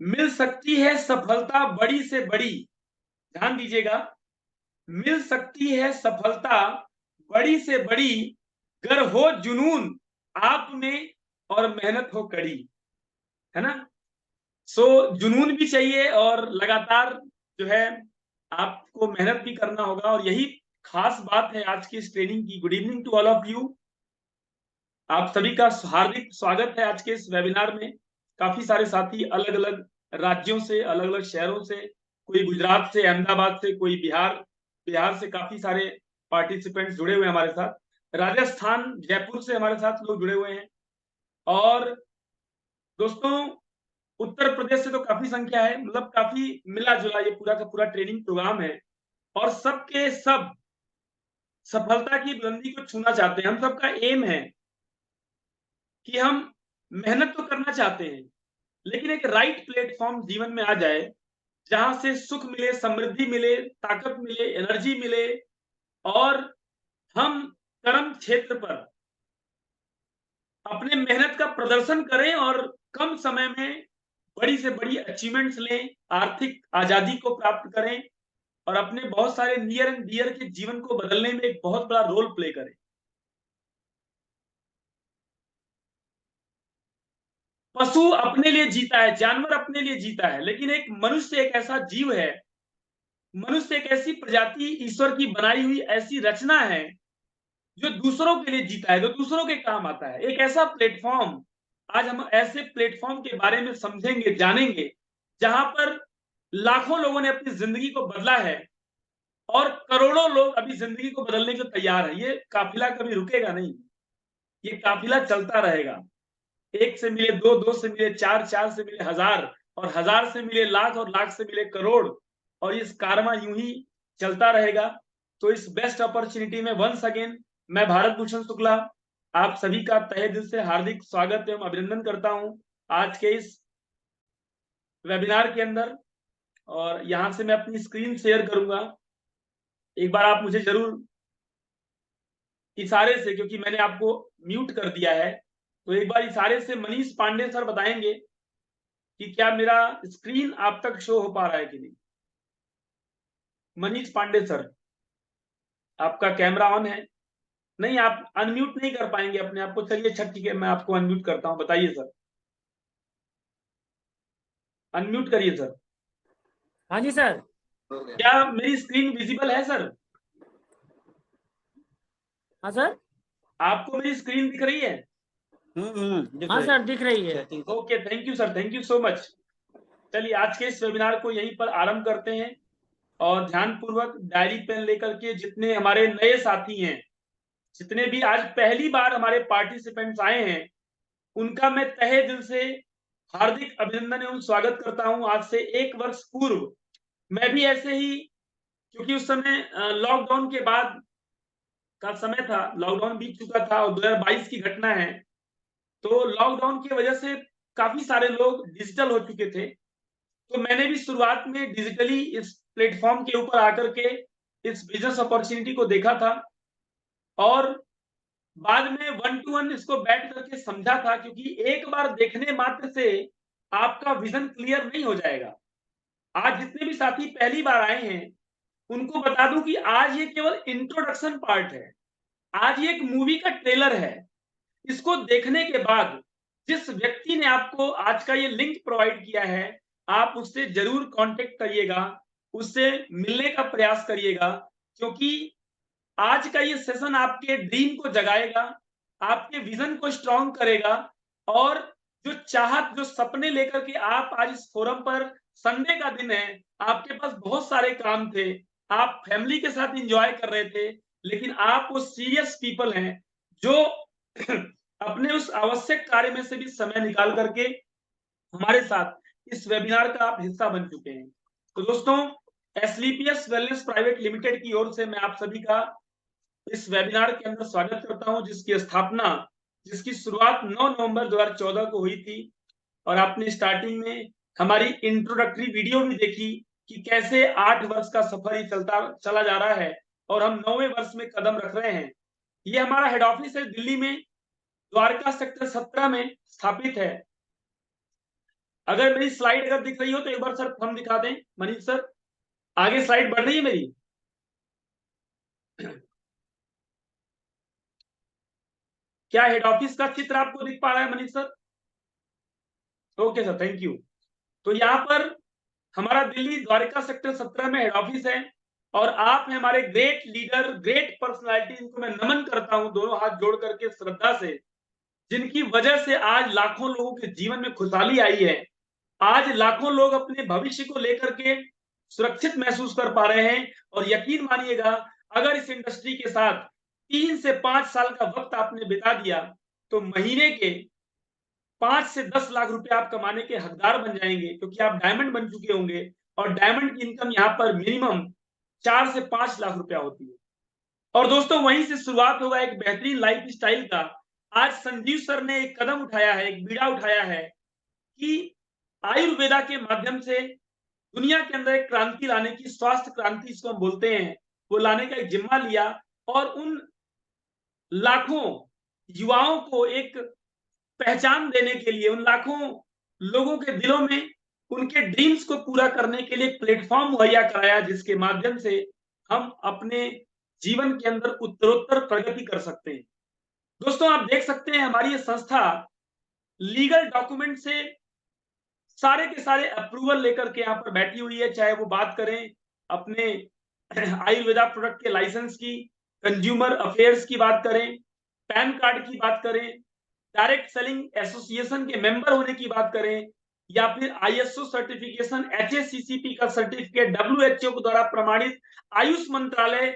मिल सकती है सफलता बड़ी से बड़ी, ध्यान दीजिएगा, मिल सकती है सफलता बड़ी से बड़ी, गर हो जुनून आप में और मेहनत हो कड़ी, है ना। सो जुनून भी चाहिए और लगातार जो है आपको मेहनत भी करना होगा, और यही खास बात है आज की इस ट्रेनिंग की। Good evening to all of you, आप सभी का हार्दिक स्वागत है आज के इस वेबिनार में। काफी सारे साथी अलग अलग राज्यों से, अलग अलग शहरों से, कोई गुजरात से, अहमदाबाद से, कोई बिहार से काफी सारे पार्टिसिपेंट्स जुड़े हुए हैं हमारे साथ। राजस्थान, जयपुर से हमारे साथ लोग जुड़े हुए हैं, और दोस्तों उत्तर प्रदेश से तो काफी संख्या है, मतलब काफी मिला जुला ये पूरा का पूरा ट्रेनिंग प्रोग्राम है, और सबके सब सफलता की बुलंदी को छूना चाहते हैं। हम सबका एम है कि हम मेहनत तो करना चाहते हैं, लेकिन एक राइट प्लेटफॉर्म जीवन में आ जाए जहां से सुख मिले, समृद्धि मिले, ताकत मिले, एनर्जी मिले, और हम कर्म क्षेत्र पर अपने मेहनत का प्रदर्शन करें और कम समय में बड़ी से बड़ी अचीवमेंट्स लें, आर्थिक आजादी को प्राप्त करें, और अपने बहुत सारे नियर एंड डियर के जीवन को बदलने में एक बहुत बड़ा रोल प्ले करें। पशु अपने लिए जीता है, जानवर अपने लिए जीता है, लेकिन एक मनुष्य एक ऐसा जीव है, मनुष्य एक ऐसी प्रजाति, ईश्वर की बनाई हुई ऐसी रचना है जो दूसरों के लिए जीता है, जो दूसरों के काम आता है। एक ऐसा प्लेटफॉर्म, आज हम ऐसे प्लेटफॉर्म के बारे में समझेंगे, जानेंगे, जहां पर लाखों लोगों ने अपनी जिंदगी को बदला है, और करोड़ों लोग अभी जिंदगी को बदलने को तैयार है। ये काफिला कभी रुकेगा नहीं, ये काफिला चलता रहेगा। एक से मिले दो, दो से मिले चार, चार से मिले हजार, और हजार से मिले लाख, और लाख से मिले करोड़, और इस कारवा यूं ही चलता रहेगा। तो इस बेस्ट अपॉर्चुनिटी में वंस अगेन मैं भारत भूषण शुक्ला आप सभी का तहे दिल से हार्दिक स्वागत एवं अभिनंदन करता हूं आज के इस वेबिनार के अंदर। और यहां से मैं अपनी स्क्रीन शेयर करूंगा, एक बार आप मुझे जरूर इशारे से, क्योंकि मैंने आपको म्यूट कर दिया है, तो एक बार इशारे से मनीष पांडे सर बताएंगे कि क्या मेरा स्क्रीन आप तक शो हो पा रहा है कि नहीं। मनीष पांडे सर, आपका कैमरा ऑन है? नहीं, आप अनम्यूट नहीं कर पाएंगे अपने आप को। चलिए अच्छा ठीक है, मैं आपको अनम्यूट करता हूं। बताइए सर, अनम्यूट करिए सर। हाँ जी सर। क्या मेरी स्क्रीन विजिबल है सर? हाँ सर। आपको मेरी स्क्रीन दिख रही है? हाँ सर, दिख रही है। Okay, thank you sir, thank you so much. चलिए आज के इस वेबिनार को यहीं पर आरंभ करते हैं, और ध्यानपूर्वक डायरी पेन लेकर के जितने हमारे नए साथी हैं, जितने भी आज पहली बार हमारे पार्टिसिपेंट्स आए हैं, उनका मैं तहे दिल से हार्दिक अभिनंदन एवं स्वागत करता हूं। आज से 1 वर्ष पूर्व मैं भी ऐसे ही, क्योंकि उस समय लॉकडाउन के बाद का समय था, लॉकडाउन बीत चुका था और 2022 की घटना है, तो लॉकडाउन की वजह से काफी सारे लोग डिजिटल हो चुके थे। तो मैंने भी शुरुआत में डिजिटली इस प्लेटफॉर्म के ऊपर आकर के इस बिजनेस अपॉर्चुनिटी को देखा था, और बाद में 1 to 1 इसको बैठ करके समझा था, क्योंकि एक बार देखने मात्र से आपका विजन क्लियर नहीं हो जाएगा। आज जितने भी साथी पहली बार आए हैं, उनको बता दूं कि आज ये केवल इंट्रोडक्शन पार्ट है, आज ये एक मूवी का ट्रेलर है। इसको देखने के बाद जिस व्यक्ति ने आपको आज का ये लिंक प्रोवाइड किया है, आप उससे जरूर कांटेक्ट करिएगा, उससे मिलने का प्रयास करिएगा, क्योंकि आज का ये सेशन आपके ड्रीम को जगाएगा, आपके विजन को स्ट्रॉन्ग करेगा, और जो चाहत, जो सपने लेकर के आप आज इस फोरम पर, संडे का दिन है, आपके पास बहुत सारे काम थे, आप फैमिली के साथ एंजॉय कर रहे थे, लेकिन आप वो सीरियस पीपल हैं जो अपने उस आवश्यक कार्य में से भी समय निकाल करके हमारे साथ इस वेबिनार का आप हिस्सा बन चुके हैं। तो दोस्तों, एसलीपीएस वेलनेस प्राइवेट लिमिटेड की ओर से मैं आप सभी का इस वेबिनार के अंदर स्वागत करता हूं, जिसकी स्थापना, जिसकी शुरुआत 9 नवंबर 2014 को हुई थी। और आपने स्टार्टिंग में हमारी इंट्रोडक्टरी वीडियो भी देखी कि कैसे 8 वर्ष का सफर ही चला जा रहा है, और हम 9वें वर्ष में कदम रख रहे हैं। ये हमारा हेड ऑफिस है दिल्ली में, द्वारका सेक्टर 17 में स्थापित है। अगर मेरी स्लाइड अगर दिख रही हो तो एक बार सर हम दिखा दें, मनीष सर, आगे स्लाइड बढ़ रही है मेरी? क्या हेड ऑफिस का चित्र आपको दिख पा रहा है Manish sir? Okay sir, thank you. तो यहाँ पर हमारा दिल्ली द्वारका सेक्टर 17 में हेड ऑफिस है और आप हैं हमारे ग्रेट लीडर, ग्रेट पर्सनालिटी, इनको मैं नमन करता हूं दोनों हाथ जोड़ करके श्रद्धा से, जिनकी वजह से आज लाखों लोगों के जीवन में खुशहाली आई है। आज लाखों लोग अपने भविष्य को लेकर के सुरक्षित महसूस कर पा रहे हैं और यकीन मानिएगा, अगर इस इंडस्ट्री के साथ 3 से 5 साल का वक्त आपने बिता दिया तो महीने के 5 से 10 लाख रुपए आप कमाने के हकदार बन जाएंगे, क्योंकि आप डायमंड बन चुके होंगे और डायमंड की इनकम यहाँ पर मिनिमम 4 से 5 लाख रुपया होती है। और दोस्तों वहीं से शुरुआत होगा एक बेहतरीन लाइफ स्टाइल का। आज संजीव सर ने एक कदम उठाया है, एक बीड़ा उठाया है कि आयुर्वेदा के माध्यम से दुनिया के अंदर एक क्रांति लाने की, स्वास्थ्य क्रांति इसको हम बोलते हैं, वो लाने का एक जिम्मा लिया और उन लाखों युवाओं को एक पहचान देने के लिए, उन लाखों लोगों के दिलों में उनके ड्रीम्स को पूरा करने के लिए प्लेटफॉर्म मुहैया कराया, जिसके माध्यम से हम अपने जीवन के अंदर उत्तरोत्तर प्रगति कर सकते हैं। दोस्तों आप देख सकते हैं हमारी ये संस्था लीगल डॉक्यूमेंट से सारे के सारे अप्रूवल लेकर के यहाँ पर बैठी हुई है, चाहे वो बात करें अपने आयुर्वेदा प्रोडक्ट के लाइसेंस की, कंज्यूमर अफेयर्स की बात करें, पैन कार्ड की बात करें, डायरेक्ट सेलिंग एसोसिएशन के मेंबर होने की बात करें, या फिर आईएसओ सर्टिफिकेशन, एचएसीसीपी का सर्टिफिकेट, डब्ल्यूएचओ के द्वारा प्रमाणित, आयुष मंत्रालय,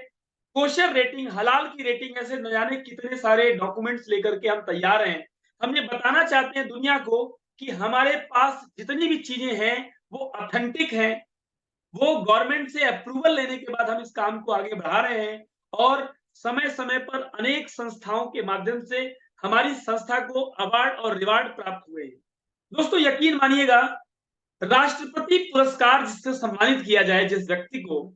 कोशर रेटिंग, हलाल की रेटिंग, ऐसे न जाने कितने सारे डॉक्यूमेंट्स लेकर के हम तैयार हैं। हम ये बताना चाहते हैं दुनिया को कि हमारे पास जितनी भी चीजें हैं वो ऑथेंटिक हैं, वो गवर्नमेंट से अप्रूवल लेने के बाद हम इस काम को आगे बढ़ा रहे हैं और समय समय पर अनेक संस्थाओं के माध्यम से हमारी संस्था को अवार्ड और रिवार्ड प्राप्त हुए हैं। दोस्तों यकीन मानिएगा, राष्ट्रपति पुरस्कार जिससे सम्मानित किया जाए, जिस व्यक्ति को,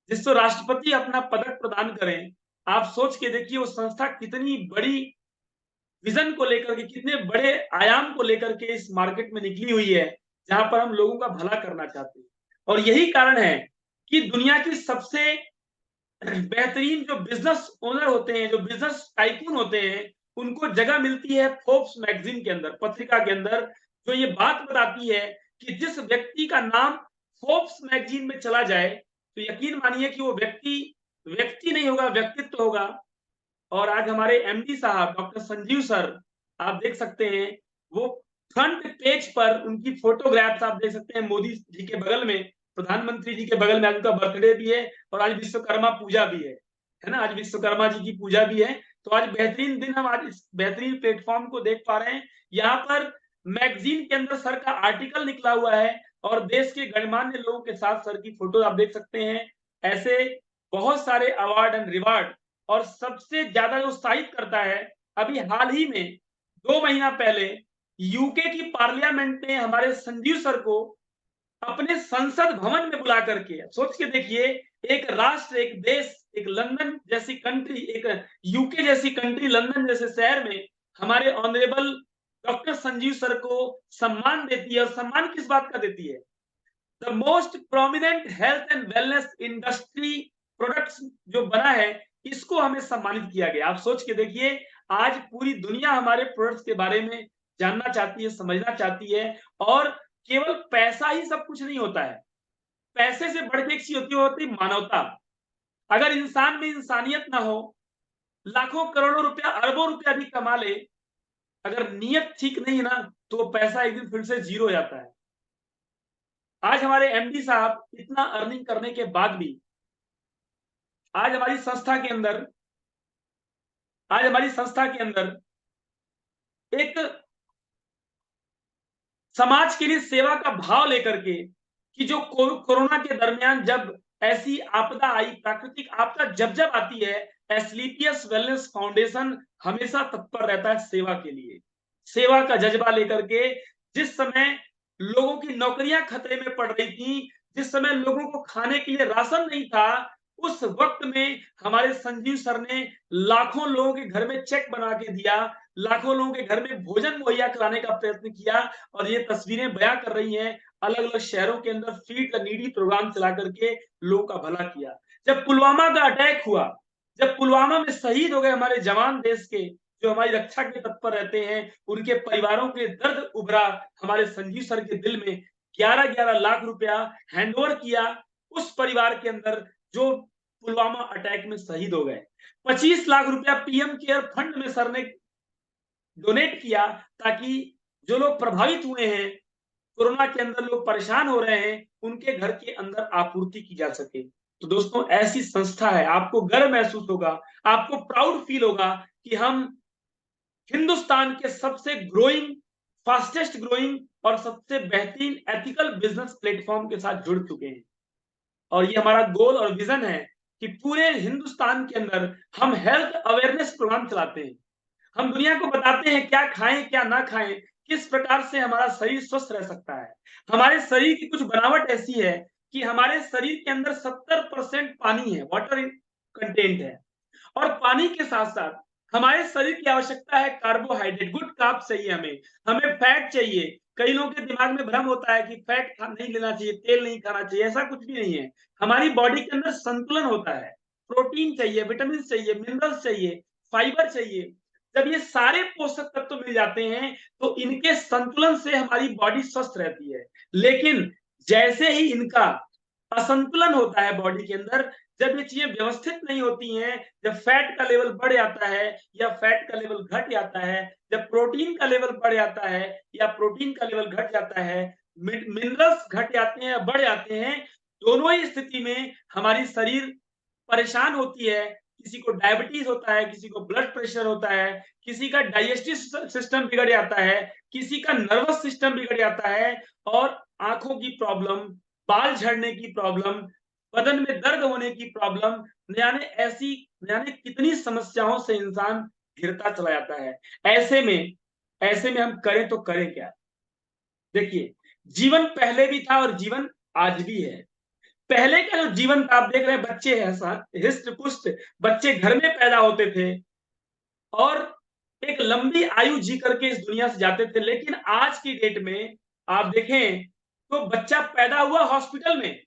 जिसको राष्ट्रपति अपना पदक प्रदान करें, आप सोच के देखिए वो संस्था कितनी बड़ी विजन को लेकर के, कितने बड़े आयाम को लेकर के इस मार्केट में निकली हुई है, जहां पर हम लोगों का भला करना चाहते हैं। और यही कारण है कि दुनिया की सबसे बेहतरीन जो बिजनेस ओनर होते हैं, जो बिजनेस टाइकून होते हैं, उनको जगह मिलती है फोर्ब्स मैगजीन के अंदर, पत्रिका के अंदर, जो ये बात बताती है कि जिस व्यक्ति का नाम फोर्ब्स मैगजीन में चला जाए तो यकीन मानिए कि वो व्यक्ति नहीं होगा, व्यक्तित्व होगा। और आज हमारे एमडी साहब डॉक्टर संजीव सर, आप देख सकते हैं वो फ्रंट पेज पर उनकी फोटोग्राफ्स आप देख सकते हैं, मोदी जी के बगल में, प्रधानमंत्री जी के बगल में। आज उनका बर्थडे भी है और आज विश्वकर्मा पूजा भी है ना, आज विश्वकर्मा जी की पूजा भी है। तो आज बेहतरीन दिन, हम आज इस बेहतरीन प्लेटफॉर्म को देख पा रहे हैं। यहाँ पर मैगजीन के अंदर सर का आर्टिकल निकला हुआ है और देश के गणमान्य लोगों के साथ सर की फोटो आप देख सकते हैं। ऐसे बहुत सारे अवार्ड एंड रिवार्ड। और सबसे ज्यादा जो उत्साहित करता है, अभी हाल ही में 2 महीना पहले यूके की पार्लियामेंट ने हमारे संजीव सर को अपने संसद भवन में बुला करके, सोच के देखिए, एक राष्ट्र, एक देश, एक लंदन जैसी कंट्री, एक यूके जैसी कंट्री, लंदन जैसे शहर में हमारे ऑनरेबल डॉक्टर संजीव सर को सम्मान देती है। और सम्मान किस बात का देती है? The most prominent health and wellness industry products जो बना है, इसको हमें सम्मानित किया गया। आप सोच के देखिए, आज पूरी दुनिया हमारे प्रोडक्ट्स के बारे में जानना चाहती है, समझना चाहती है। और केवल पैसा ही सब कुछ नहीं होता है, पैसे से बढ़ के एक चीज होती है मानवता। अगर इंसान में इंसानियत ना हो, लाखों करोड़ों रुपया, अरबों रुपया भी कमा ले, अगर नीयत ठीक नहीं ना, तो पैसा एक दिन फिर से जीरो हो जाता है। आज हमारे एमडी साहब इतना अर्निंग करने के बाद भी आज हमारी संस्था के अंदर एक समाज के लिए सेवा का भाव लेकर के, कि जो कोरोना के दरमियान जब ऐसी आपदा आई, प्राकृतिक आपदा जब आती है, एस्क्लेपियस वेलनेस फाउंडेशन हमेशा तत्पर रहता है सेवा के लिए, सेवा का जज्बा लेकर के। जिस समय लोगों की नौकरियां खतरे में पड़ रही थी, जिस समय लोगों को खाने के लिए राशन नहीं था, उस वक्त में हमारे संजीव सर ने लाखों लोगों के घर में चेक बना के दिया, लाखों लोगों के घर में भोजन मुहैया कराने का प्रयत्न किया और ये तस्वीरें बयां कर रही हैं, अलग-अलग शहरों के अंदर फीड द नीडी प्रोग्राम चला करके लोगों का भला किया। जब पुलवामा का अटैक हुआ, जब पुलवामा में शहीद हो गए हमारे जवान देश के, जो हमारी रक्षा के तत्पर रहते हैं, उनके परिवारों के दर्द उभरा हमारे संजीव सर के दिल में। 11-11 लाख रुपया हैंडओवर किया उस परिवार के अंदर जो पुलवामा अटैक में शहीद हो गए। 25 लाख रुपया पीएम केयर फंड में सर ने डोनेट किया ताकि जो लोग प्रभावित हुए हैं, कोरोना के अंदर लोग परेशान हो रहे हैं, उनके घर के अंदर आपूर्ति की जा सके। तो दोस्तों ऐसी संस्था है, आपको गर्व महसूस होगा, आपको प्राउड फील होगा कि हम हिंदुस्तान के सबसे ग्रोइंग, फास्टेस्ट ग्रोइंग और सबसे बेहतरीन एथिकल बिजनेस प्लेटफॉर्म के साथ जुड़ चुके हैं। और ये हमारा गोल और विजन है कि पूरे हिंदुस्तान के अंदर हम हेल्थ अवेयरनेस प्रोग्राम चलाते हैं। हम दुनिया को बताते हैं क्या खाएं क्या ना खाएं, किस प्रकार से हमारा शरीर स्वस्थ रह सकता है। हमारे शरीर की कुछ बनावट ऐसी है कि हमारे शरीर के अंदर 70% पानी है, वाटर कंटेंट है, और पानी के साथ साथ हमारे शरीर की आवश्यकता है कार्बोहाइड्रेट, गुड कार्ब चाहिए हमें फैट चाहिए। कई लोगों के दिमाग में भ्रम होता है कि फैट नहीं लेना चाहिए, तेल नहीं खाना चाहिए, ऐसा कुछ भी नहीं है। हमारी बॉडी के अंदर संतुलन होता है, प्रोटीन चाहिए, विटामिन चाहिए, मिनरल्स चाहिए, फाइबर चाहिए। जब ये सारे पोषक तत्व मिल जाते हैं तो इनके संतुलन से हमारी बॉडी स्वस्थ रहती है। लेकिन जैसे ही इनका असंतुलन होता है बॉडी के अंदर, जब ये चीजें व्यवस्थित नहीं होती हैं, जब फैट का लेवल बढ़ जाता है या फैट का लेवल घट जाता है, जब प्रोटीन का लेवल बढ़ जाता है या प्रोटीन का लेवल घट जाता है, मिनरल्स घट जाते हैं या बढ़ जाते हैं, दोनों ही स्थिति में हमारी शरीर परेशान होती है। किसी को डायबिटीज होता है, किसी को ब्लड प्रेशर होता है, किसी का डाइजेस्टिव सिस्टम बिगड़ जाता है, किसी का नर्वस सिस्टम बिगड़ जाता है, और आंखों की प्रॉब्लम, बाल झड़ने की प्रॉब्लम, बदन में दर्द होने की प्रॉब्लम, जाने कितनी समस्याओं से इंसान घिरता चला जाता है। ऐसे में हम करें तो करें क्या? देखिए, जीवन पहले भी था और जीवन आज भी है। पहले का जो जीवन था, आप देख रहे हैं बच्चे हिस्ट पुष्ट बच्चे घर में पैदा होते थे और एक लंबी आयु जी करके इस दुनिया से जाते थे। लेकिन आज की डेट में आप देखें तो बच्चा पैदा हुआ हॉस्पिटल में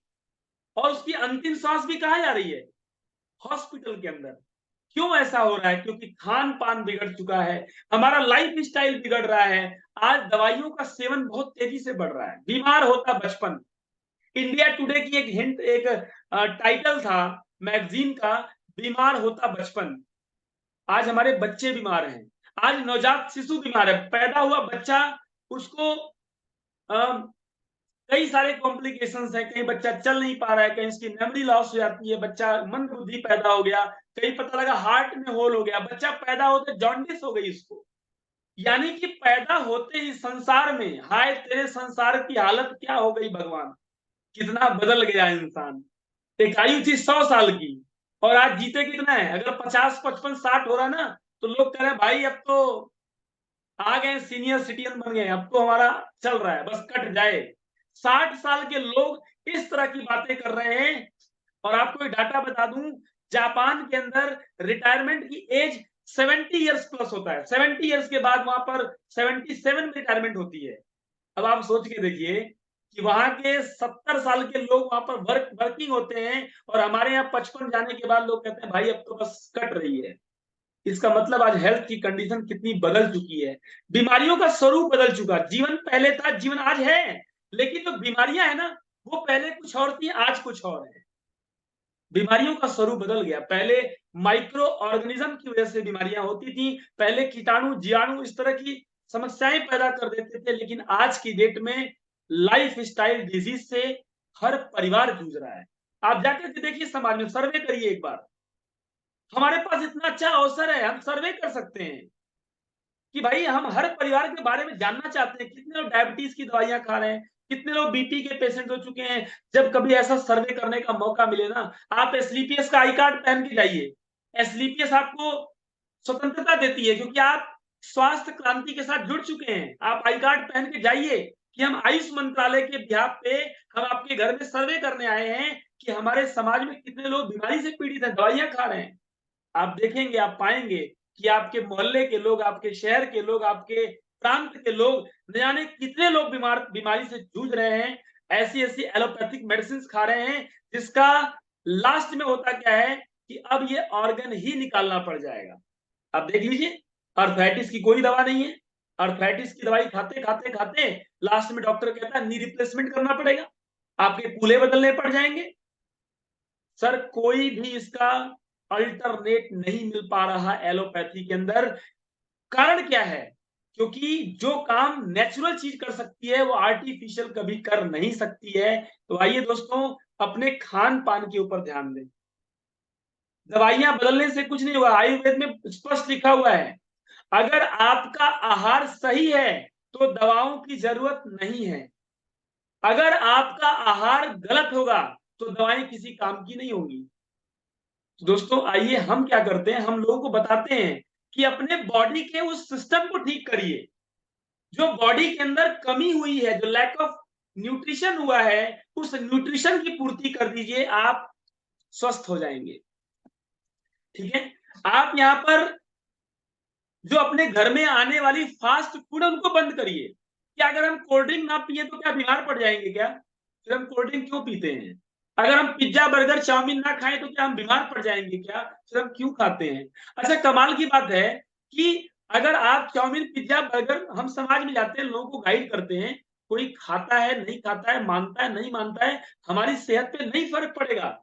और उसकी अंतिम सांस भी कहाँ जा रही है? हॉस्पिटल के अंदर। क्यों ऐसा हो रहा है? क्योंकि खान पान बिगड़ चुका है, हमारा लाइफ स्टाइल बिगड़ रहा है। आज दवाइयों का सेवन बहुत तेजी से बढ़ रहा है, बीमार होता बचपन। इंडिया टुडे की एक टाइटल था मैगजीन का, बीमार होता बचपन। आज हमारे बच्चे बीमार हैं, आज नवजात शिशु बीमार है। पैदा हुआ बच्चा, उसको कई सारे कॉम्प्लिकेशंस हैं, कहीं बच्चा चल नहीं पा रहा है, कहीं उसकी मेमोरी लॉस हो जाती है, बच्चा मंद बुद्धि पैदा हो गया, कहीं पता लगा हार्ट में होल हो गया, बच्चा पैदा होते जॉन्डिस हो गई इसको। यानी कि पैदा होते ही संसार में, हाय तेरे संसार की हालत क्या हो गई भगवान, कितना बदल गया इंसान। एक आयु थी 100 साल की और आज जीते कितना है? अगर 50, 55, 60 हो रहा ना, तो लोग कह रहे हैं भाई अब तो आ गए, सीनियर सिटीजन बन गए, अब तो हमारा चल रहा है, बस कट जाए। 60 साल के लोग इस तरह की बातें कर रहे हैं। और आपको एक डाटा बता दूं, जापान के अंदर रिटायरमेंट की एज 70 इयर्स प्लस होता है। 70 इयर्स के बाद वहां पर 77 में रिटायरमेंट होती है। अब आप सोच के देखिए कि वहां के 70 साल के लोग वहां पर वर्किंग होते हैं और हमारे यहाँ 55 जाने के बाद लोग कहते हैं भाई अब तो बस कट रही है। इसका मतलब आज हेल्थ की कंडीशन कितनी बदल चुकी है, बीमारियों का स्वरूप बदल चुका। जीवन पहले था, जीवन आज है, लेकिन जो बीमारियां है ना, वो पहले कुछ और थी, आज कुछ और है। बीमारियों का स्वरूप बदल गया। पहले माइक्रो ऑर्गेनिज्म की वजह से बीमारियां होती थी, पहले कीटाणु जीवाणु इस तरह की समस्याएं पैदा कर देते थे। लेकिन आज की डेट में लाइफ स्टाइल डिजीज से हर परिवार जूझ रहा है। आप जाकर के देखिए, समाज में सर्वे करिए एक बार। हमारे पास इतना अच्छा अवसर है, हम सर्वे कर सकते हैं कि भाई हम हर परिवार के बारे में जानना चाहते हैं, कितने लोग डायबिटीज की दवाइयां खा रहे हैं, कितने लोग बीपी के पेशेंट हो चुके हैं। जब कभी ऐसा सर्वे करने का मौका मिले ना, आप एसलीपीएस का आई कार्ड पहन के जाइए। एसलीपीएस आपको स्वतंत्रता देती है क्योंकि आप स्वास्थ्य क्रांति के साथ जुड़ चुके हैं। आप आई कार्ड पहन के जाइए कि हम आयुष मंत्रालय के बिहाफ पे हम आपके घर में सर्वे करने आए हैं कि हमारे समाज में कितने लोग बीमारी से पीड़ित हैं, दवाइयां खा रहे हैं। आप देखेंगे, आप पाएंगे कि आपके मोहल्ले के लोग, आपके शहर के लोग, आपके प्रांत के लोग, न जाने कितने लोग बीमारी से जूझ रहे हैं, ऐसी ऐसी एलोपैथिक मेडिसिन खा रहे हैं, जिसका लास्ट में होता क्या है कि अब ये ऑर्गन ही निकालना पड़ जाएगा। अब देख लीजिए, आर्थराइटिस की कोई दवा नहीं है, आर्थराइटिस की दवाई खाते खाते खाते लास्ट में डॉक्टर कहता है नी रिप्लेसमेंट करना पड़ेगा, आपके कूल्हे बदलने पड़ जाएंगे। सर कोई भी इसका अल्टरनेट नहीं मिल पा रहा एलोपैथी के अंदर। कारण क्या है? क्योंकि जो काम नेचुरल चीज कर सकती है वो आर्टिफिशियल कभी कर नहीं सकती है। तो आइए दोस्तों, अपने खान पान के ऊपर ध्यान दें। दवाइयां बदलने से कुछ नहीं हुआ। आयुर्वेद में स्पष्ट लिखा हुआ है, अगर आपका आहार सही है तो दवाओं की जरूरत नहीं है। अगर आपका आहार गलत होगा तो दवाएं किसी काम की नहीं होंगी। तो दोस्तों आइए हम क्या करते हैं, हम लोगों को बताते हैं कि अपने बॉडी के उस सिस्टम को ठीक करिए, जो बॉडी के अंदर कमी हुई है, जो लैक ऑफ न्यूट्रिशन हुआ है, उस न्यूट्रिशन की पूर्ति कर दीजिए, आप स्वस्थ हो जाएंगे। ठीक है, आप यहां पर जो अपने घर में आने वाली फास्ट फूड है उनको बंद करिए। क्या अगर हम कोल्ड ड्रिंक ना पिए तो क्या बीमार पड़ जाएंगे क्या? फिर हम कोल्ड ड्रिंक क्यों पीते हैं? अगर हम पिज्जा बर्गर चाउमीन ना खाएं तो क्या हम बीमार पड़ जाएंगे क्या? फिर हम क्यों खाते हैं? अच्छा, कमाल की बात है कि अगर आप चाउमीन पिज्जा बर्गर, हम समाज में जाते हैं, लोगों को गाइड करते हैं, कोई खाता है नहीं खाता है, मानता है नहीं मानता है, हमारी सेहत पे नहीं फर्क पड़ेगा।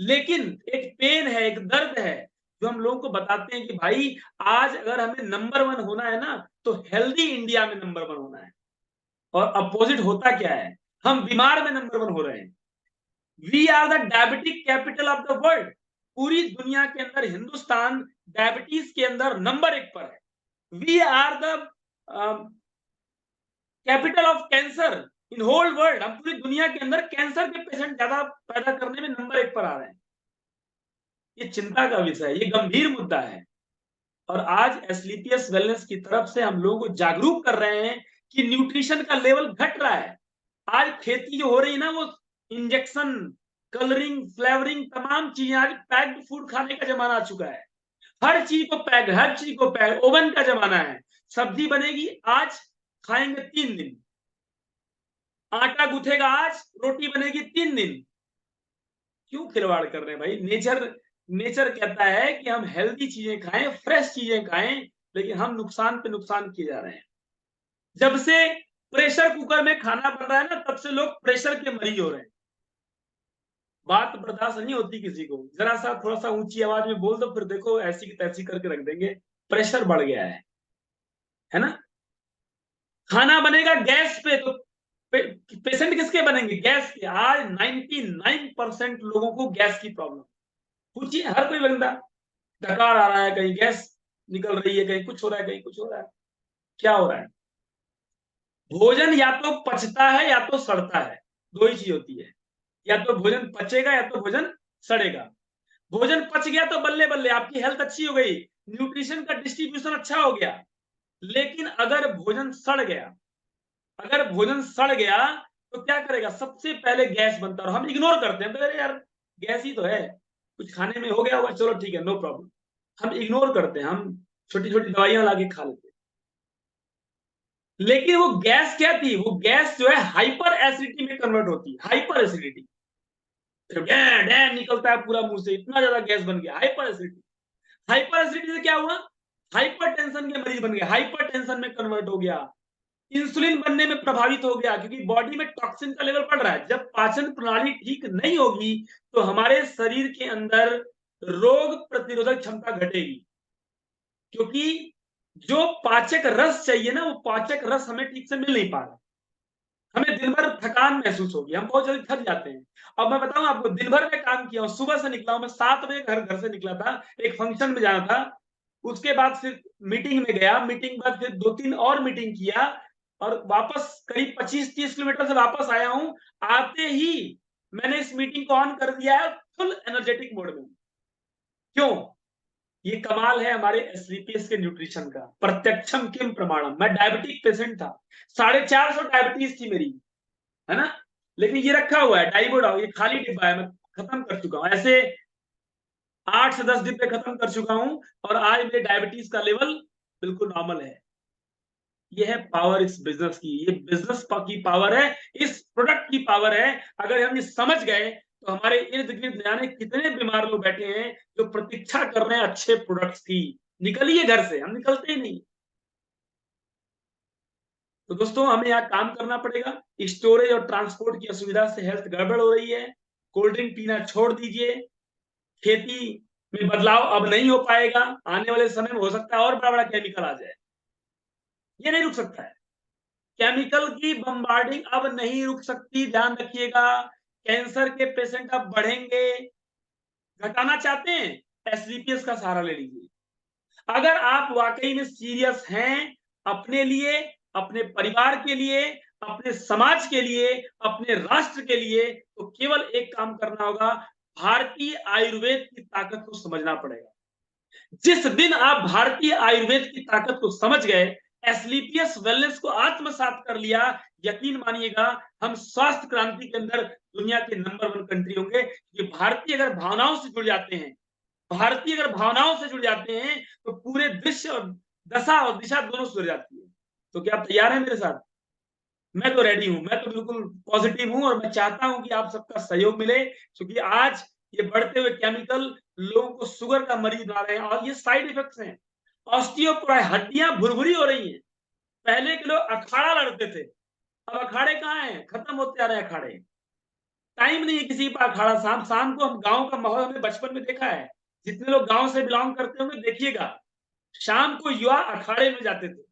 लेकिन एक पेन है, एक दर्द है, जो हम लोगों को बताते हैं कि भाई आज अगर हमें नंबर 1 होना है ना, तो हेल्दी इंडिया में नंबर 1 होना है। और अपोजिट होता क्या है, हम बीमार में नंबर 1 हो रहे हैं। We are the diabetic capital of the world. पूरी दुनिया के अंदर हिंदुस्तान डायबिटीज के अंदर नंबर 1 पर है। We are the capital of cancer in whole world. हम पूरी दुनिया के अंदर कैंसर के पेशेंट ज्यादा पैदा करने में नंबर 1 पर आ रहे हैं। ये चिंता का विषय है, ये गंभीर मुद्दा है। और आज एसलीपीएस वेलनेस की तरफ से हम लोगों को जागरूक कर रहे हैं कि न्यूट्रिशन का लेवल घट रहा है। आज खेती जो हो रही है ना, वो इंजेक्शन, कलरिंग, फ्लेवरिंग, तमाम चीजें, आज पैक्ड फूड खाने का जमाना आ चुका है। हर चीज को पैक्ड, हर चीज को पैक्ड, ओवन का जमाना है। सब्जी बनेगी आज, खाएंगे 3 दिन। आटा गूंथेगा आज, रोटी बनेगी 3 दिन। क्यों खिलवाड़ कर रहे हैं भाई? नेचर कहता है कि हम हेल्दी चीजें खाएं, फ्रेश चीजें खाएं, लेकिन हम नुकसान पे नुकसान किए जा रहे हैं। जब से प्रेशर कुकर में खाना बन रहा है ना, तब से लोग प्रेशर के मरीज हो रहे हैं। बात बर्दाश्त नहीं होती किसी को, जरा सा थोड़ा सा ऊंची आवाज में बोल दो, फिर देखो ऐसी की तैसी करके रख देंगे। प्रेशर बढ़ गया है ना? खाना बनेगा गैस पे, तो पेशेंट किसके बनेंगे? गैस के। आज 99% लोगों को गैस की प्रॉब्लम। पूछिए हर कोई बंदा, डकार आ रहा है, कहीं गैस निकल रही है, कहीं कुछ हो रहा है, कहीं कुछ हो रहा है। क्या हो रहा है? भोजन या तो पचता है या तो सड़ता है, दो ही चीज होती है। या तो भोजन पचेगा या तो भोजन सड़ेगा। भोजन पच गया तो बल्ले बल्ले, आपकी हेल्थ अच्छी हो गई, न्यूट्रिशन का डिस्ट्रीब्यूशन अच्छा हो गया। लेकिन अगर भोजन सड़ गया, अगर भोजन सड़ गया तो क्या करेगा? सबसे पहले गैस बनता है, और हम इग्नोर करते हैं, तो अरे यार गैस ही तो है, कुछ खाने में हो गया होगा, चलो ठीक है, नो प्रॉब्लम। हम इग्नोर करते हैं, हम छोटी छोटी दवाइयां लाके खा लेते हैं। लेकिन वो गैस क्या थी? वो गैस जो है हाइपर एसिडिटी में कन्वर्ट होती है। हाइपर एसिडिटी, डैन निकलता है पूरा मुंह से, इतना ज्यादा गैस बन गया, हाइपर एसिडिटी। हाइपर एसिडिटी से क्या हुआ? हाइपर टेंशन के मरीज बन गए, हाइपर टेंशन में कन्वर्ट हो गया, इंसुलिन बनने में प्रभावित हो गया, क्योंकि बॉडी में टॉक्सिन का लेवल बढ़ रहा है। जब पाचन प्रणाली ठीक नहीं होगी तो हमारे शरीर के अंदर रोग प्रतिरोधक क्षमता घटेगी, क्योंकि जो पाचक रस चाहिए ना, वो पाचक रस हमें ठीक से मिल नहीं पा रहा। हमें दिन भर थकान महसूस होगी, हम बहुत जल्दी थक जाते हैं। अब मैं बताऊं आपको, दिन भर में काम किया हूं, सुबह से निकला हूं मैं 7 बजे घर से निकला था, एक फंक्शन में जाना था। उसके बाद फिर मीटिंग में गया, मीटिंग बाद फिर 2-3 और मीटिंग किया, और वापस करीब 25-30 किलोमीटर से वापस आया हूं। आते ही मैंने इस मीटिंग को ऑन कर दिया है, फुल एनर्जेटिक मोड में। क्यों? ये कमाल है हमारे एसलीपीएस के न्यूट्रिशन का। प्रत्यक्षम किम प्रमाणम। मैं डायबिटिक पेशेंट था, 450 डायबिटीज थी मेरी, है ना? लेकिन ये रखा हुआ है डाइबोडाउ, ये खाली डिब्बा है, मैं खत्म कर चुका हूं। ऐसे 8 से 10 डिब्बे खत्म कर चुका हूं और आज मेरे डायबिटीज का लेवल बिल्कुल नॉर्मल है। ये है पावर इस बिजनेस की, ये बिजनेस की पावर है, इस प्रोडक्ट की पावर है। अगर हम ये समझ गए तो हमारे इर्द गिर्द जाने कितने बीमार लोग बैठे हैं जो प्रतीक्षा कर रहे हैं अच्छे प्रोडक्ट्स की। निकलिए घर से, हम निकलते ही नहीं। तो दोस्तों हमें यहाँ काम करना पड़ेगा। स्टोरेज और ट्रांसपोर्ट की असुविधा से हेल्थ गड़बड़ हो रही है। कोल्ड ड्रिंक पीना छोड़ दीजिए। खेती में बदलाव अब नहीं हो पाएगा, आने वाले समय में हो सकता है और बड़ा बड़ा केमिकल आ जाए, ये नहीं रुक सकता है। केमिकल की बम्बार्डिंग अब नहीं रुक सकती, ध्यान रखिएगा। कैंसर के पेशेंट अब बढ़ेंगे। घटाना चाहते हैं, एसलीपीएस का सहारा ले लीजिए। अगर आप वाकई में सीरियस हैं अपने लिए, अपने परिवार के लिए, अपने समाज के लिए, अपने राष्ट्र के लिए, तो केवल एक काम करना होगा, भारतीय आयुर्वेद की ताकत को समझना पड़ेगा। जिस दिन आप भारतीय आयुर्वेद की ताकत को समझ गए, एसलीपीएस वेलनेस को आत्मसात कर लिया, यकीन मानिएगा हम स्वास्थ्य क्रांति के अंदर दुनिया के नंबर 1 कंट्री होंगे। कि भारतीय अगर भावनाओं से जुड़ जाते हैं, भारतीय अगर भावनाओं से जुड़ जाते हैं तो पूरे दृश्य और दशा और दिशा दोनों सुधर जाती है। तो क्या आप तैयार हैं मेरे साथ? मैं तो रेडी हूं, मैं तो बिल्कुल पॉजिटिव हूं और मैं चाहता हूं कि आप सबका सहयोग मिले, क्योंकि आज ये बढ़ते हुए केमिकल लोगों को शुगर का मरीज बना रहे हैं और ये साइड इफेक्ट्स हैं। ऑस्टियोपोरोसिस, हड्डियां भुरभुरी हो रही हैं। पहले के लोग अखाड़ा लड़ते थे, अब अखाड़े कहाँ हैं? खत्म होते जा रहे हैं अखाड़े। टाइम नहीं है किसी पर अखाड़ा। शाम शाम को हम गांव का माहौल हमने बचपन में देखा है, जितने लोग गांव से बिलोंग करते होंगे देखिएगा, शाम को युवा अखाड़े में जाते थे।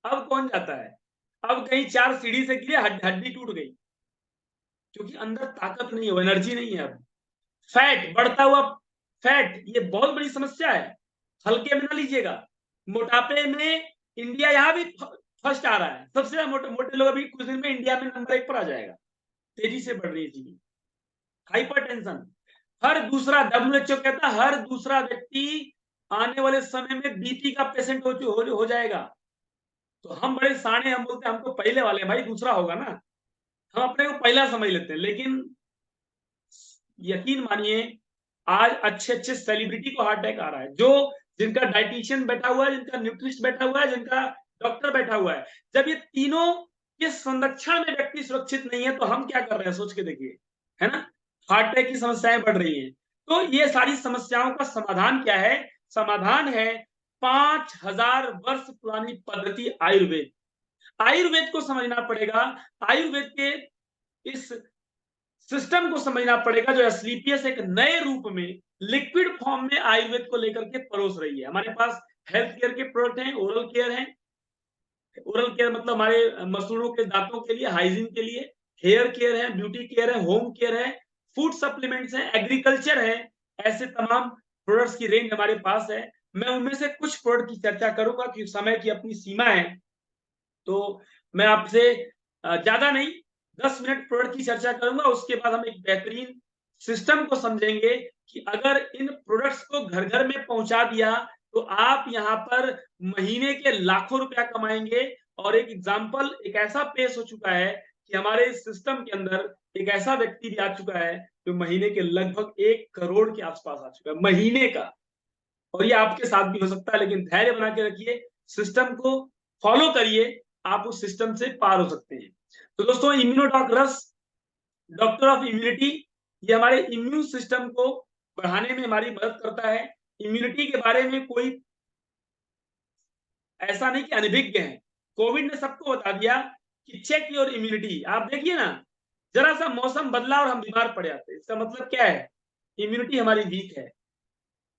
अब कौन जाता है? अब कहीं 4 सीढ़ी से गिरे, हड्डी टूट गई, क्योंकि अंदर ताकत नहीं है, एनर्जी नहीं है। अब फैट, बढ़ता हुआ फैट, ये बहुत बड़ी समस्या है, हल्के में ना लीजिएगा। मोटापे में इंडिया यहाँ भी फर्स्ट आ रहा है, सबसे ज्यादा मोटे मोटे लोग अभी कुछ दिन में इंडिया में नंबर 1 पर आ जाएगा। तेजी से बढ़ रही है चीजें। हाइपरटेंशन, हर दूसरा, डब्ल्यूएचओ कहता है हर दूसरा व्यक्ति आने वाले समय में बीपी का पेशेंट हो जाएगा। तो हम बड़े साणे, हम बोलते हैं हमको पहले वाले, भाई दूसरा होगा ना, हम अपने को पहला समझ लेते हैं। लेकिन यकीन मानिए आज अच्छे अच्छे सेलिब्रिटी को हार्ट अटैक आ रहा है, जो जिनका डाइटिशियन बैठा हुआ है, जिनका न्यूट्रिस्ट बैठा हुआ है, जिनका डॉक्टर बैठा हुआ है। जब ये तीनों के संरक्षण में व्यक्ति सुरक्षित नहीं है तो हम क्या कर रहे हैं, सोच के देखिए, है ना। हार्ट अटैक की समस्याएं बढ़ रही हैं। तो ये सारी समस्याओं का समाधान क्या है? समाधान है 5000 वर्ष पुरानी पद्धति आयुर्वेद। आयुर्वेद को समझना पड़ेगा। आयुर्वेद के इस सिस्टम को समझना पड़ेगा, जो एसलीपीएस एक नए रूप में लिक्विड फॉर्म में आयुर्वेद को लेकर के परोस रही है। हमारे पास हेल्थ केयर के प्रोडक्ट हैं, ओरल केयर है। ओरल केयर मतलब हमारे मसूड़ों के दांतों के लिए, हाइजीन के लिए। हेयर केयर है, ब्यूटी केयर है, होम केयर है, फूड सप्लीमेंट्स है, एग्रीकल्चर है। ऐसे तमाम प्रोडक्ट्स की रेंज हमारे पास है। मैं उनमें से कुछ प्रोडक्ट की चर्चा करूंगा क्योंकि समय की अपनी सीमा है। तो मैं आपसे ज्यादा नहीं, 10 मिनट प्रोडक्ट की चर्चा करूंगा, उसके बाद हम एक बेहतरीन सिस्टम को समझेंगे कि अगर इन प्रोडक्ट्स को घर घर में पहुंचा दिया तो आप यहाँ पर महीने के लाखों रुपया कमाएंगे। और एक एग्जाम्पल एक ऐसा पेश हो चुका है कि हमारे इस सिस्टम के अंदर एक ऐसा व्यक्ति भी आ चुका है जो महीने के लगभग 1 करोड़ के आसपास आ चुका है, महीने का। और ये आपके साथ भी हो सकता है, लेकिन धैर्य बना के रखिए, सिस्टम को फॉलो करिए, आप उस सिस्टम से पार हो सकते हैं। तो दोस्तों, इम्यूनोडॉक रस, डॉक्टर ऑफ इम्यूनिटी, ये हमारे इम्यून सिस्टम को बढ़ाने में हमारी मदद करता है। इम्यूनिटी के बारे में कोई ऐसा नहीं कि अनभिज्ञ है। कोविड ने सबको बता दिया कि चेक योर इम्यूनिटी। आप देखिए ना, जरा सा मौसम बदला और हम बीमार पड़ जाते हैं। इसका मतलब क्या है? इम्यूनिटी हमारी वीक है।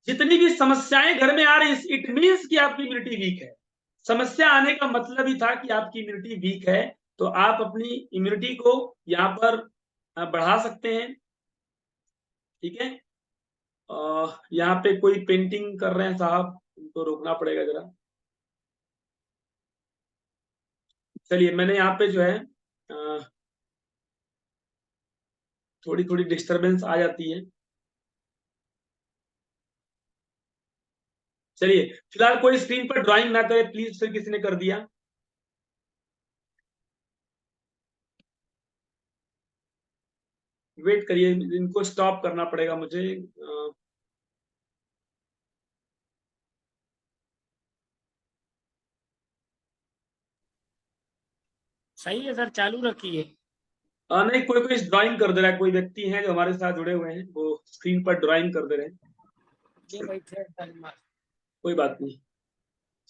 जितनी भी समस्याएं घर में आ रही है, इट मीन्स कि आपकी इम्यूनिटी वीक है। समस्या आने का मतलब ही था कि आपकी इम्यूनिटी वीक है। तो आप अपनी इम्यूनिटी को यहाँ पर बढ़ा सकते हैं। ठीक है। यहाँ पे कोई पेंटिंग कर रहे हैं साहब, उनको रोकना पड़ेगा जरा। चलिए, मैंने यहाँ पे जो है थोड़ी थोड़ी डिस्टरबेंस आ जाती है। चलिए, फिलहाल कोई स्क्रीन पर ड्राइंग ना करे प्लीज, फिर किसी ने कर दिया। वेट करिए, इनको स्टॉप करना पड़ेगा मुझे। सही है सर, चालू रखिए। नहीं, कोई कोई ड्राइंग कर दे रहा है, कोई व्यक्ति है जो हमारे साथ जुड़े हुए हैं, वो स्क्रीन पर ड्राइंग कर दे रहे हैं। ये भाई कोई बात नहीं,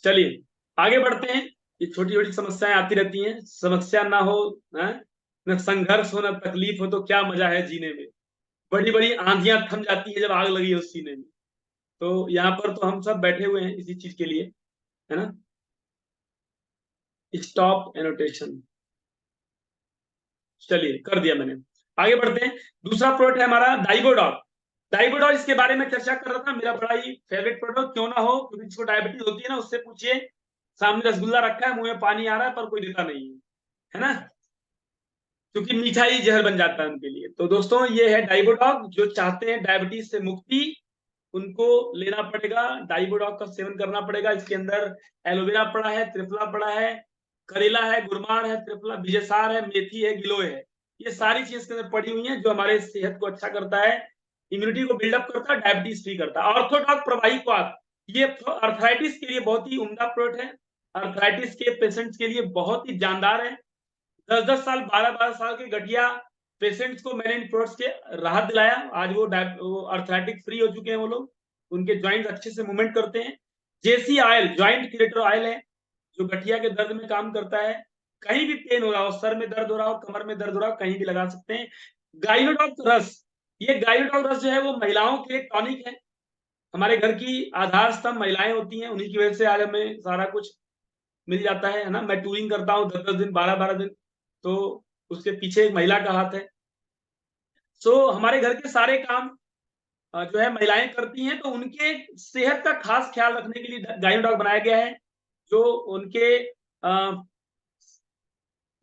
चलिए आगे बढ़ते हैं। ये छोटी छोटी समस्याएं आती रहती हैं, समस्या ना हो, न संघर्ष हो, न तकलीफ हो, तो क्या मजा है जीने में। बड़ी बड़ी आंधियां थम जाती है जब आग लगी है उस सीने में। तो यहाँ पर तो हम सब बैठे हुए हैं इसी चीज के लिए, है ना। स्टॉप एनोटेशन, चलिए कर दिया मैंने। आगे बढ़ते हैं। दूसरा प्रोडक्ट है हमारा डाइबोडॉक। डाइबोडॉक, इसके बारे में चर्चा कर रहा था, मेरा बड़ा ही फेवरेट प्रोडक्ट क्यों ना हो, क्योंकि जिसको डायबिटीज होती है ना, उससे पूछिए, सामने रसगुल्ला रखा है, मुंह में पानी आ रहा है, पर कोई देता नहीं है ना, क्योंकि मीठा ही जहर बन जाता है उनके लिए। तो दोस्तों ये है डाइबोडॉक। जो चाहते हैं डायबिटीज से मुक्ति, उनको लेना पड़ेगा, डाइबोडॉक का सेवन करना पड़ेगा। इसके अंदर एलोवेरा पड़ा है, त्रिफला पड़ा है, करेला है, गुरमार है, त्रिफला बीजेसार है, मेथी है, गिलोय है। ये सारी चीज के अंदर पड़ी हुई है जो हमारे सेहत को अच्छा करता है, इम्यूनिटी को बिल्डअप करता है, डायबिटीज फ्री करता है। ऑर्थोडॉक प्रवाही क्वाथ, ये अर्थराइटिस के लिए बहुत ही उम्दा प्रोडक्ट है। अर्थराइटिस के पेशेंट्स के लिए बहुत ही जानदार है। 10-10 साल, 12-12 साल के गठिया पेशेंट्स को मैंने इन प्रोडक्ट्स के राहत दिलाया। आज वो अर्थराइटिक फ्री हो चुके हैं वो लोग, उनके ज्वाइंट अच्छे से मूवमेंट करते हैं। जेसी ऑयल, ज्वाइंट क्रिएटर ऑयल है, जो गठिया के दर्द में काम करता है। कहीं भी पेन हो रहा हो, सर में दर्द हो रहा हो, कमर में दर्द हो रहा हो, कहीं भी लगा सकते हैं। गाइनोडॉक रस, ये गाइनोडॉक रस जो है वो महिलाओं के लिए टॉनिक है। हमारे घर की आधार स्तंभ महिलाएं होती हैं, उन्हीं की वजह से आज हमें सारा कुछ मिल जाता है ना। मैं टूरिंग करता हूँ 10-10 दिन, 12-12 दिन, तो उसके पीछे एक महिला का हाथ है। सो हमारे घर के सारे काम जो है महिलाएं करती हैं, तो उनके सेहत का खास ख्याल रखने के लिए गाइनोडॉक बनाया गया है, जो उनके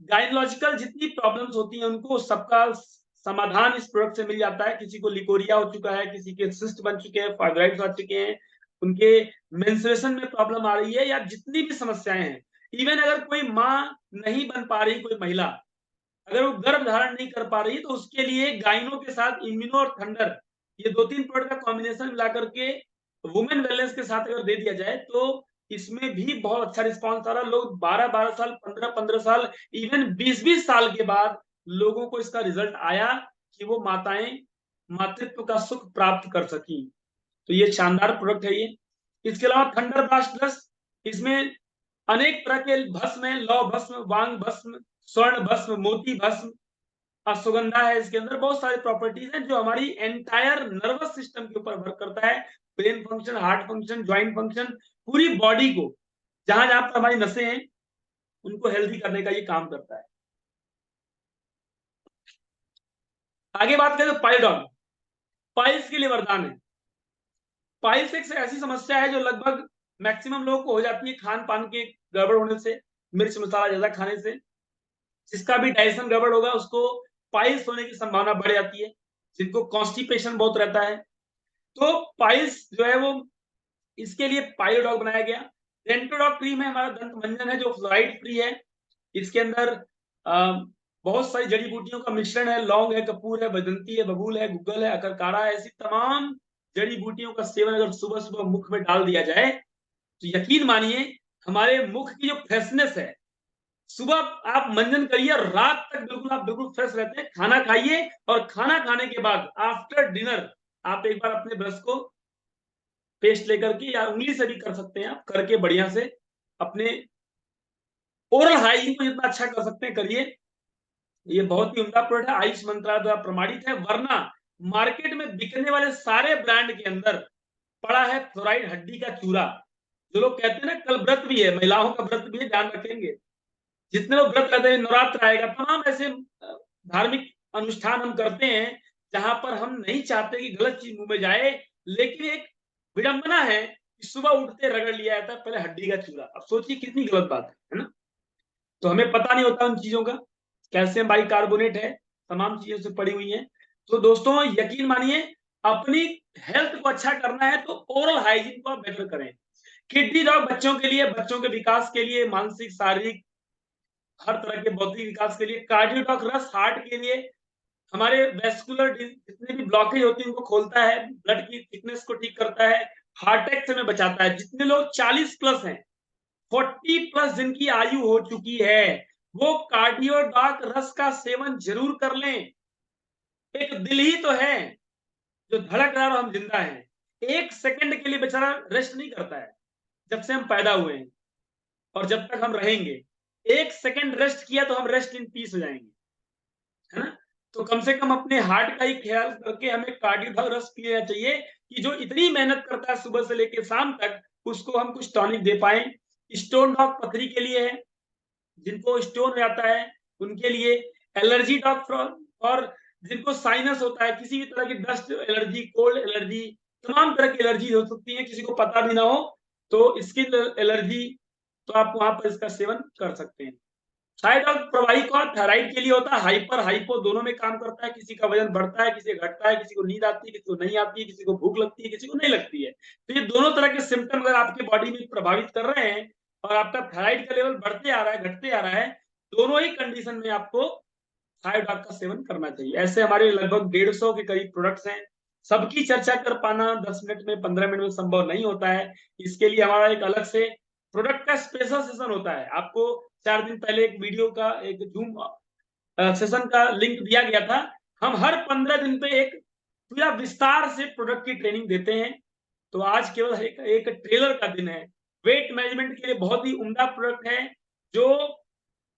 गाइनोलॉजिकल जितनी प्रॉब्लम्स होती हैं उनको सबका समाधान इस प्रोडक्ट से मिल जाता है। किसी को लिकोरिया हो चुका है, किसी के सिस्ट बन चुके हैं, फाइब्राइड्स आ चुके हैं, उनके मेंस्ट्रुएशन में प्रॉब्लम आ रही है, या जितनी भी समस्याएं हैं, इवन अगर कोई माँ नहीं बन पा रही, कोई महिला अगर वो गर्भ धारण नहीं कर पा रही, तो उसके लिए गाइनो के साथ इम्यूनो और थंडर, ये 2-3 प्रोडक्ट का कॉम्बिनेशन मिला करके वुमेन वेलनेस के साथ अगर दे दिया जाए, तो इसमें भी बहुत अच्छा रिस्पॉन्स आ रहा है। लोग 12-12 साल, 15-15 साल, इवन 20-20 साल के बाद लोगों को इसका रिजल्ट आया कि वो माताएं मातृत्व का सुख प्राप्त कर सकी। तो ये शानदार प्रोडक्ट है ये। इसके अलावा थंडर ब्लास्ट प्लस, इसमें अनेक तरह के भस्म है, लौ भस्म, वांग भस्म, स्वर्ण भस्म, मोती भस्म, अश्वगंधा है। इसके अंदर बहुत सारी प्रॉपर्टीज हैं जो हमारी एंटायर नर्वस सिस्टम के ऊपर वर्क करता है। Brain function, heart function, joint function, पूरी बॉडी को, जहां जहां पर हमारी नसें हैं उनको हेल्दी करने का ये काम करता है। आगे बात करें तो पाइलडॉग, पाइल्स के लिए वरदान है। पाइल्स एक ऐसी समस्या है जो लगभग मैक्सिमम लोगों को हो जाती है खान पान के गड़बड़ होने से, मिर्च मसाला ज्यादा खाने से। जिसका भी डाइजेशन गड़बड़ होगा उसको पाइल्स होने की संभावना बढ़ जाती है, जिनको कॉन्स्टिपेशन बहुत रहता है। तो पाइल्स जो है वो, इसके लिए पाइलोडॉग बनाया गया। डेंटोडॉग क्रीम है, हमारा दंत मंजन है जो फ्लोराइड फ्री है। इसके अंदर बहुत सारी जड़ी बूटियों का मिश्रण है, लौंग है, कपूर है, बदंती है, बबूल है, गुग्गल है, अकरकारा है। ऐसी तमाम जड़ी बूटियों का सेवन अगर सुबह सुबह मुख में डाल दिया जाए, तो यकीन मानिए हमारे मुख की जो फ्रेशनेस है, सुबह आप मंजन करिए, रात तक बिल्कुल आप बिल्कुल फ्रेश रहते हैं। खाना खाइए, और खाना खाने के बाद आफ्टर डिनर आप एक बार अपने ब्रश को पेस्ट लेकर के, या उंगली से भी कर सकते हैं, आप करके बढ़िया से अपने ओरल हाइजीन को जितना अच्छा कर सकते हैं करिए। ये बहुत ही उम्दा प्रोडक्ट है, आयुष मंत्रालय द्वारा प्रमाणित है। वरना मार्केट में बिकने वाले सारे ब्रांड के अंदर पड़ा है फ्लोराइड हड्डी का चूरा। जो लोग कहते हैं ना कल व्रत भी है, महिलाओं का व्रत भी है, ध्यान रखेंगे। जितने लोग व्रत करते हैं, नवरात्र आएगा, तमाम ऐसे धार्मिक अनुष्ठान हम करते हैं जहां पर हम नहीं चाहते कि गलत चीज मुंह में जाए, लेकिन एक विडंबना है कि सुबह उठते रगड़ लिया जाता है पहले हड्डी का चूरा। अब सोचिए कितनी गलत बात है ना। तो हमें पता नहीं होता उन चीजों का। कैल्शियम बाइकार्बोनेट है, तमाम चीजों से पड़ी हुई है। तो दोस्तों यकीन मानिए, अपनी हेल्थ को अच्छा करना है तो ओरल हाइजीन को आप बेटर करें। किडनी डॉग बच्चों के लिए, बच्चों के विकास के लिए, मानसिक शारीरिक हर तरह के बौद्धिक विकास के लिए। कार्डियोडॉक रस हार्ट के लिए, हमारे वेस्कुलर जितने भी ब्लॉकेज होती है उनको खोलता है, ब्लड की थिकनेस को ठीक करता है, हार्ट अटैक से हमें बचाता है। जितने लोग 40 प्लस हैं, 40 प्लस जिनकी आयु हो चुकी है, वो कार्डियोडाक रस का सेवन जरूर कर लें। एक दिल ही तो है जो धड़क रहा है और हम जिंदा हैं। 1 सेकंड के लिए बेचारा रेस्ट नहीं करता है जब से हम पैदा हुए हैं और जब तक हम रहेंगे। 1 सेकंड रेस्ट किया तो हम रेस्ट इन पीस हो जाएंगे, है ना? तो कम से कम अपने हार्ट का ही ख्याल करके हमें कार्डियोडाक रस पी लेना चाहिए कि जो इतनी मेहनत करता है सुबह से लेके शाम तक, उसको हम कुछ टॉनिक दे पाएं। स्टोन डॉग पथरी के लिए है, जिनको स्टोन हो जाता है उनके लिए। एलर्जी डॉग और जिनको साइनस होता है, किसी भी तरह की डस्ट एलर्जी, कोल्ड एलर्जी, तमाम तरह की एलर्जी हो सकती है, किसी को पता भी ना हो तो स्किन एलर्जी, तो आप वहां पर इसका सेवन कर सकते हैं। थायराइड और प्रवाहिक थायराइड के लिए होता है, हाइपर हाइपो दोनों में काम करता है। किसी का वजन बढ़ता है, किसी का घटता है, किसी को नींद आती है, किसी को नहीं आती है, किसी को भूख लगती है, किसी को नहीं लगती है। तो ये दोनों तरह के सिम्टम अगर आपके बॉडी में प्रभावित कर रहे हैं और आपका थायराइड का लेवल बढ़ते आ रहा है, घटते आ रहा है, दोनों ही कंडीशन में आपको थायराइड का सेवन करना चाहिए। ऐसे हमारे लगभग 150 के करीब प्रोडक्ट्स हैं। सबकी चर्चा कर पाना 10 मिनट में, 15 मिनट में संभव नहीं होता है। इसके लिए हमारा एक अलग से प्रोडक्ट का स्पेशल सेशन होता है। आपको 4 दिन पहले एक वीडियो का एक जूम सेशन का लिंक दिया गया था। हम हर 15 दिन पे एक पूरा विस्तार से प्रोडक्ट की ट्रेनिंग देते हैं। तो आज केवल एक ट्रेलर का दिन है। वेट मैनेजमेंट के लिए बहुत ही उम्दा प्रोडक्ट है, जो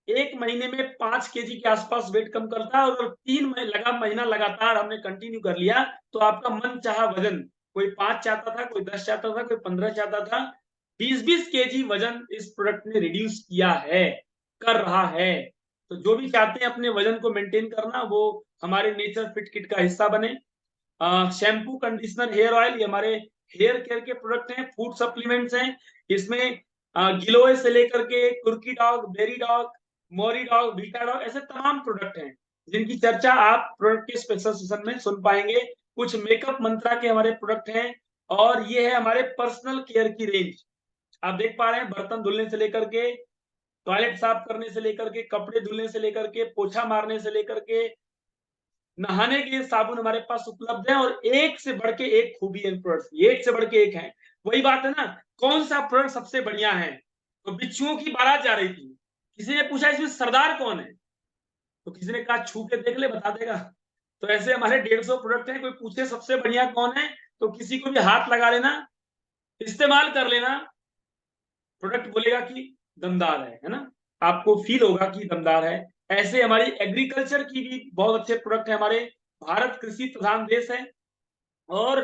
1 महीने में 5 केजी के आसपास वेट कम करता है। और 3 महीना लगातार हमने कंटिन्यू कर लिया तो आपका मन चाहा वजन, कोई 5 चाहता था, कोई 10 चाहता था, कोई 15 चाहता था, 20-20 केजी वजन इस प्रोडक्ट ने रिड्यूस किया है, कर रहा है। तो जो भी चाहते हैं अपने वजन को मेंटेन करना, वो हमारे नेचर फिट किट का हिस्सा बने। शैम्पू, कंडीशनर, हेयर ऑयल, ये हमारे हेयर केयर के प्रोडक्ट हैं। फूड सप्लीमेंट्स हैं, इसमें गिलोय से लेकर के कुर्की डॉग, बेरी डॉग, मोरी डॉग, बीटा डॉग, ऐसे तमाम प्रोडक्ट हैं जिनकी चर्चा आप प्रोडक्ट के स्पेशल सेशन में सुन पाएंगे। कुछ मेकअप मंत्रा के हमारे प्रोडक्ट हैं और ये है हमारे पर्सनल केयर की रेंज। आप देख पा रहे हैं, बर्तन धुलने से लेकर के, टॉयलेट साफ करने से लेकर के, कपड़े धुलने से लेकर के, पोछा मारने से लेकर के, नहाने के साबुन हमारे पास उपलब्ध है। और एक से बढ़ के एक खूबी है प्रोडक्ट्स, एक से बढ़ के एक है। वही बात है ना, कौन सा प्रोडक्ट सबसे बढ़िया है? तो बिच्छुओं की बारात जा रही थी, किसी ने पूछा इसमें सरदार कौन है, तो किसी ने कहा छू के देख ले, बता देगा। तो ऐसे हमारे 150 प्रोडक्ट हैं। कोई पूछे सबसे बढ़िया कौन है, तो किसी को भी हाथ लगा लेना, इस्तेमाल कर लेना, प्रोडक्ट बोलेगा कि दमदार है ना? आपको फील होगा कि दमदार है। ऐसे हमारी एग्रीकल्चर की भी बहुत अच्छे प्रोडक्ट है। हमारे भारत कृषि प्रधान देश है और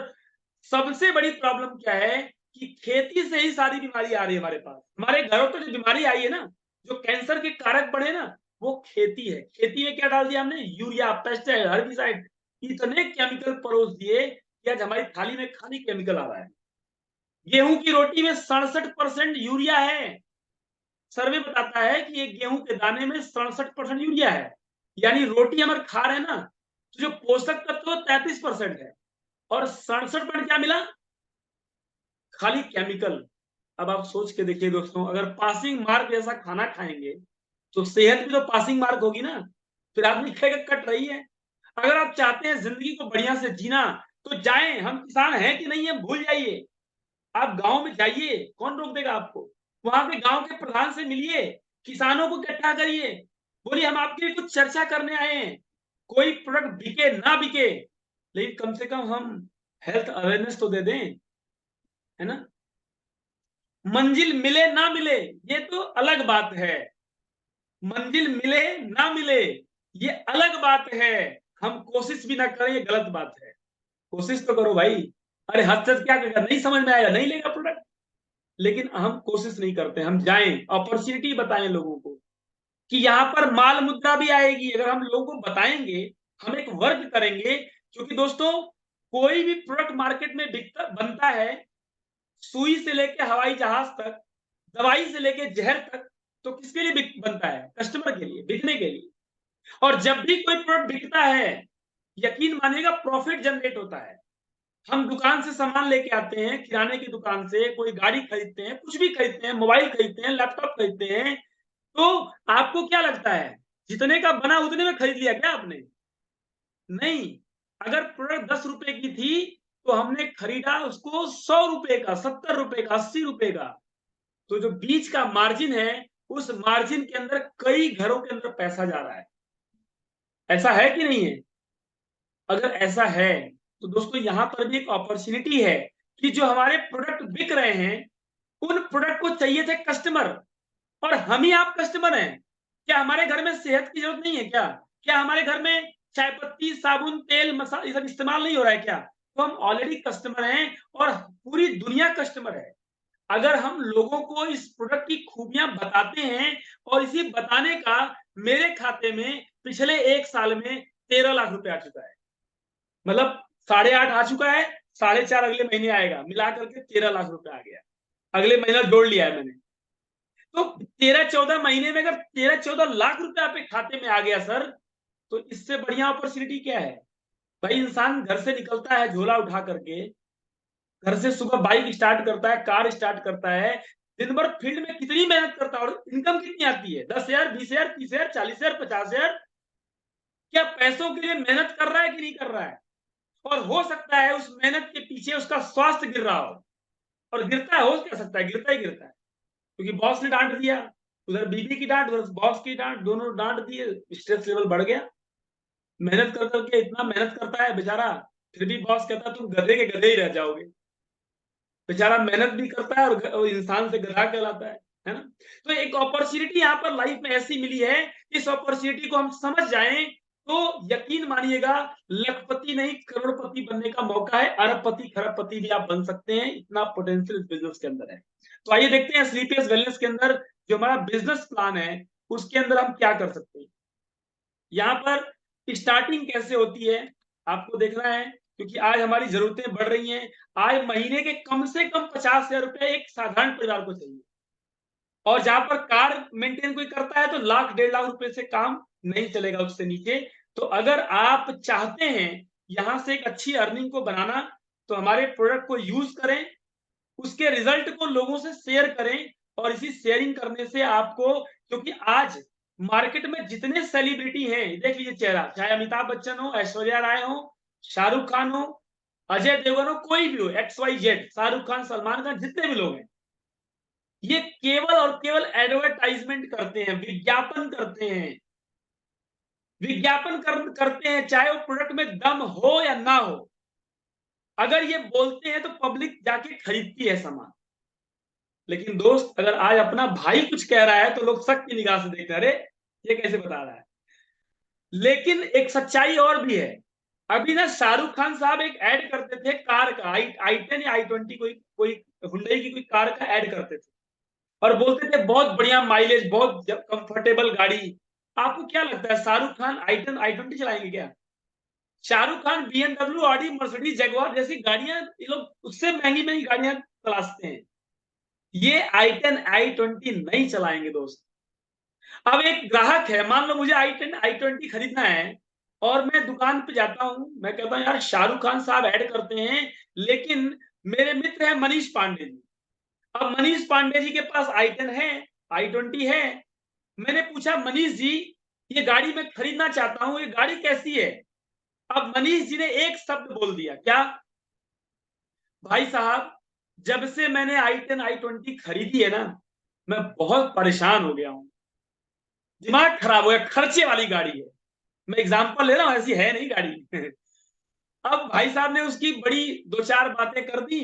सबसे बड़ी प्रॉब्लम क्या है कि खेती से ही सारी बीमारी आ रही है हमारे पास। हमारे घरों पर जो बीमारी आई है ना, जो कैंसर के कारक बढ़े ना, वो खेती है। खेती में क्या डाल दिया हमने? यूरिया, पेस्टिसाइड, हर्बिसाइड, इतने केमिकल परोस दिए कि आज हमारी थाली में खाली केमिकल आ रहा है। गेहूं की रोटी में 67% यूरिया है। सर्वे बताता है कि एक गेहूं के दाने में 67% यूरिया है। यानी रोटी हम खा रहे हैं ना, तो जो पोषक तत्व 33% है और 67% क्या मिला? खाली केमिकल। अब आप सोच के देखिए दोस्तों, अगर पासिंग मार्क जैसा खाना खाएंगे तो सेहत भी तो पासिंग मार्क होगी ना। फिर आदमी कहेगा कट रही है। अगर आप चाहते हैं जिंदगी को बढ़िया से जीना, तो जाएं, हम किसान हैं कि नहीं है भूल जाइए। आप गांव में जाइए, कौन रोक देगा आपको? वहां के गांव के प्रधान से मिलिए, किसानों को इकट्ठा करिए, बोलिए हम आपके लिए कुछ चर्चा करने आए हैं। कोई प्रोडक्ट बिके ना बिके, लेकिन कम से कम हम हेल्थ अवेयरनेस तो दे दें, है ना? मंजिल मिले ना मिले ये तो अलग बात है, मंजिल मिले ना मिले ये अलग बात है। हम कोशिश भी ना करें, ये गलत बात है। कोशिश तो करो भाई। अरे हद से क्या करेगा, नहीं समझ में आएगा, नहीं लेगा प्रोडक्ट। लेकिन हम कोशिश नहीं करते। हम जाएं, अपॉर्चुनिटी बताएं लोगों को कि यहाँ पर माल मुद्रा भी आएगी। अगर हम लोगों को बताएंगे, हम एक वर्क करेंगे। क्योंकि दोस्तों, कोई भी प्रोडक्ट मार्केट में बिकता बनता है, सुई से लेके हवाई जहाज तक, दवाई से लेके जहर तक, तो किसके लिए बनता है? कस्टमर के लिए, बिकने के लिए। और जब भी कोई प्रोडक्ट बिकता है, यकीन मानिएगा प्रॉफिट जनरेट होता है। हम दुकान से सामान लेके आते हैं, किराने की दुकान से कोई गाड़ी खरीदते हैं, कुछ भी खरीदते हैं, मोबाइल खरीदते हैं, लैपटॉप खरीदते हैं, तो आपको क्या लगता है जितने का बना उतने में खरीद लिया क्या आपने? नहीं। अगर प्रोडक्ट 10 रुपए की थी तो हमने खरीदा उसको 100 रुपए का, 70 रुपए का, 80 रुपए का। तो जो बीच का मार्जिन है उस मार्जिन के अंदर कई घरों के अंदर पैसा जा रहा है। ऐसा है कि नहीं है? अगर ऐसा है तो दोस्तों यहाँ पर भी एक अपॉर्चुनिटी है कि जो हमारे प्रोडक्ट बिक रहे हैं, उन प्रोडक्ट को चाहिए थे कस्टमर, और हम ही आप कस्टमर हैं। क्या हमारे घर में सेहत की जरूरत नहीं है क्या? क्या हमारे घर में चाय पत्ती, साबुन, तेल, मसाला ये सब इस्तेमाल नहीं हो रहा है क्या? तो हम ऑलरेडी कस्टमर हैं और पूरी दुनिया कस्टमर है। अगर हम लोगों को इस प्रोडक्ट की खूबियां बताते हैं, और इसी बताने का मेरे खाते में पिछले 1 साल में 13 लाख रुपए आ चुका है। मतलब 8.5 आ चुका है, 4.5 अगले महीने आएगा, मिला करके 13 लाख रुपए आ गया। अगले महीना जोड़ लिया है मैंने। तो 13-14 महीने में अगर 13-14 लाख रुपए आपके खाते में आ गया सर, तो इससे बढ़िया अपॉर्चुनिटी क्या है? भाई इंसान घर से निकलता है झोला उठा करके, घर से सुबह बाइक स्टार्ट करता है, कार स्टार्ट करता है, दिन भर फील्ड में कितनी मेहनत करता है, और इनकम कितनी आती है? 10,000, 20,000, 30,000, 40,000, 50,000। क्या पैसों के लिए मेहनत कर रहा है कि नहीं कर रहा है? और हो सकता है उस मेहनत के पीछे उसका स्वास्थ्य गिर रहा हो, और गिरता है, हो क्या सकता है, गिरता ही गिरता है, क्योंकि बॉस ने डांट दिया, उधर बीबी की डांट, उधर बॉस की डांट, दोनों डांट दिए, स्ट्रेस लेवल बढ़ गया। मेहनत कर करके इतना मेहनत करता है बेचारा, फिर भी बॉस कहता है तुम गधे के गधे ही रह जाओगे। बेचारा मेहनत भी करता है और इंसान से गधा कहलाता है ना? तो एक अपॉर्चुनिटी यहाँ पर लाइफ में ऐसी मिली है, इस अपॉर्चुनिटी को हम समझ जाएं तो यकीन मानिएगा, लखपति नहीं करोड़पति बनने का मौका है, अरबपति खरबपति भी आप बन सकते हैं, इतना पोटेंशियल इस बिजनेस के अंदर है। तो आइए देखते हैं स्लीपियस वेलनेस के अंदर जो हमारा बिजनेस प्लान है, उसके अंदर हम क्या कर सकते हैं। यहाँ पर स्टार्टिंग कैसे होती है आपको देखना है, क्योंकि आज हमारी जरूरतें बढ़ रही हैं। आज महीने के कम से कम 50,000 रुपए एक साधारण परिवार को चाहिए, और जहां पर कार मेंटेन कोई करता है तो लाख 1.5 लाख रुपए से काम नहीं चलेगा उससे नीचे। तो अगर आप चाहते हैं यहां से एक अच्छी अर्निंग को बनाना, तो हमारे प्रोडक्ट को यूज करें, उसके रिजल्ट को लोगों से शेयर करें, और इसी शेयरिंग करने से आपको, क्योंकि आज मार्केट में जितने सेलिब्रिटी हैं, देख लीजिए चेहरा, चाहे अमिताभ बच्चन हो, ऐश्वर्या राय हो, शाहरुख खान हो, अजय देवगन हो, कोई भी हो, XYZ, शाहरुख खान, सलमान खान, जितने भी लोग हैं, ये केवल और केवल एडवर्टाइजमेंट करते हैं, विज्ञापन करते हैं। करते हैं, चाहे वो प्रोडक्ट में दम हो या ना हो। अगर ये बोलते हैं तो पब्लिक जाके खरीदती है सामान। लेकिन दोस्त, अगर आज अपना भाई कुछ कह रहा है तो लोग शक की निगाह से देखते हैं, अरे ये कैसे बता रहा है। लेकिन एक सच्चाई और भी है। अभी ना शाहरुख खान साहब एक ऐड करते थे कार का, i10 या i20, कोई कोई हुंडई की कोई कार का ऐड करते थे, और बोलते थे बहुत बढ़िया माइलेज, बहुत कंफर्टेबल गाड़ी। आपको क्या लगता है शाहरुख खान i10 i20 चलाएंगे क्या? Shahrukh Khan BMW, Audi, Mercedes, Jaguar जैसी गाड़ियां, ये लोग उससे महंगी महंगी गाड़ियां तलाशते हैं। ये i10 i20 नहीं चलाएंगे दोस्त। अब एक ग्राहक है, मान लो मुझे i10 i20 खरीदना है, और मैं दुकान पे जाता हूं, मैं कहता हूं यार शाहरुख खान साहब ऐड करते हैं, लेकिन मेरे मित्र है मनीष पांडे जी। अब मनीष पांडे जी के पास i10 है, i20 है। मैंने पूछा मनीष जी, ये गाड़ी मैं खरीदना चाहता हूं, ये गाड़ी कैसी है? अब मनीष जी ने एक शब्द बोल दिया, क्या? भाई साहब, जब से मैंने i10 i20 खरीदी है ना, मैं बहुत परेशान हो गया हूं, दिमाग खराब हो गया, खर्चे वाली गाड़ी है। मैं एग्जांपल ले रहा हूं, ऐसी है नहीं गाड़ी। अब भाई साहब ने उसकी बड़ी 2-4 बातें कर दी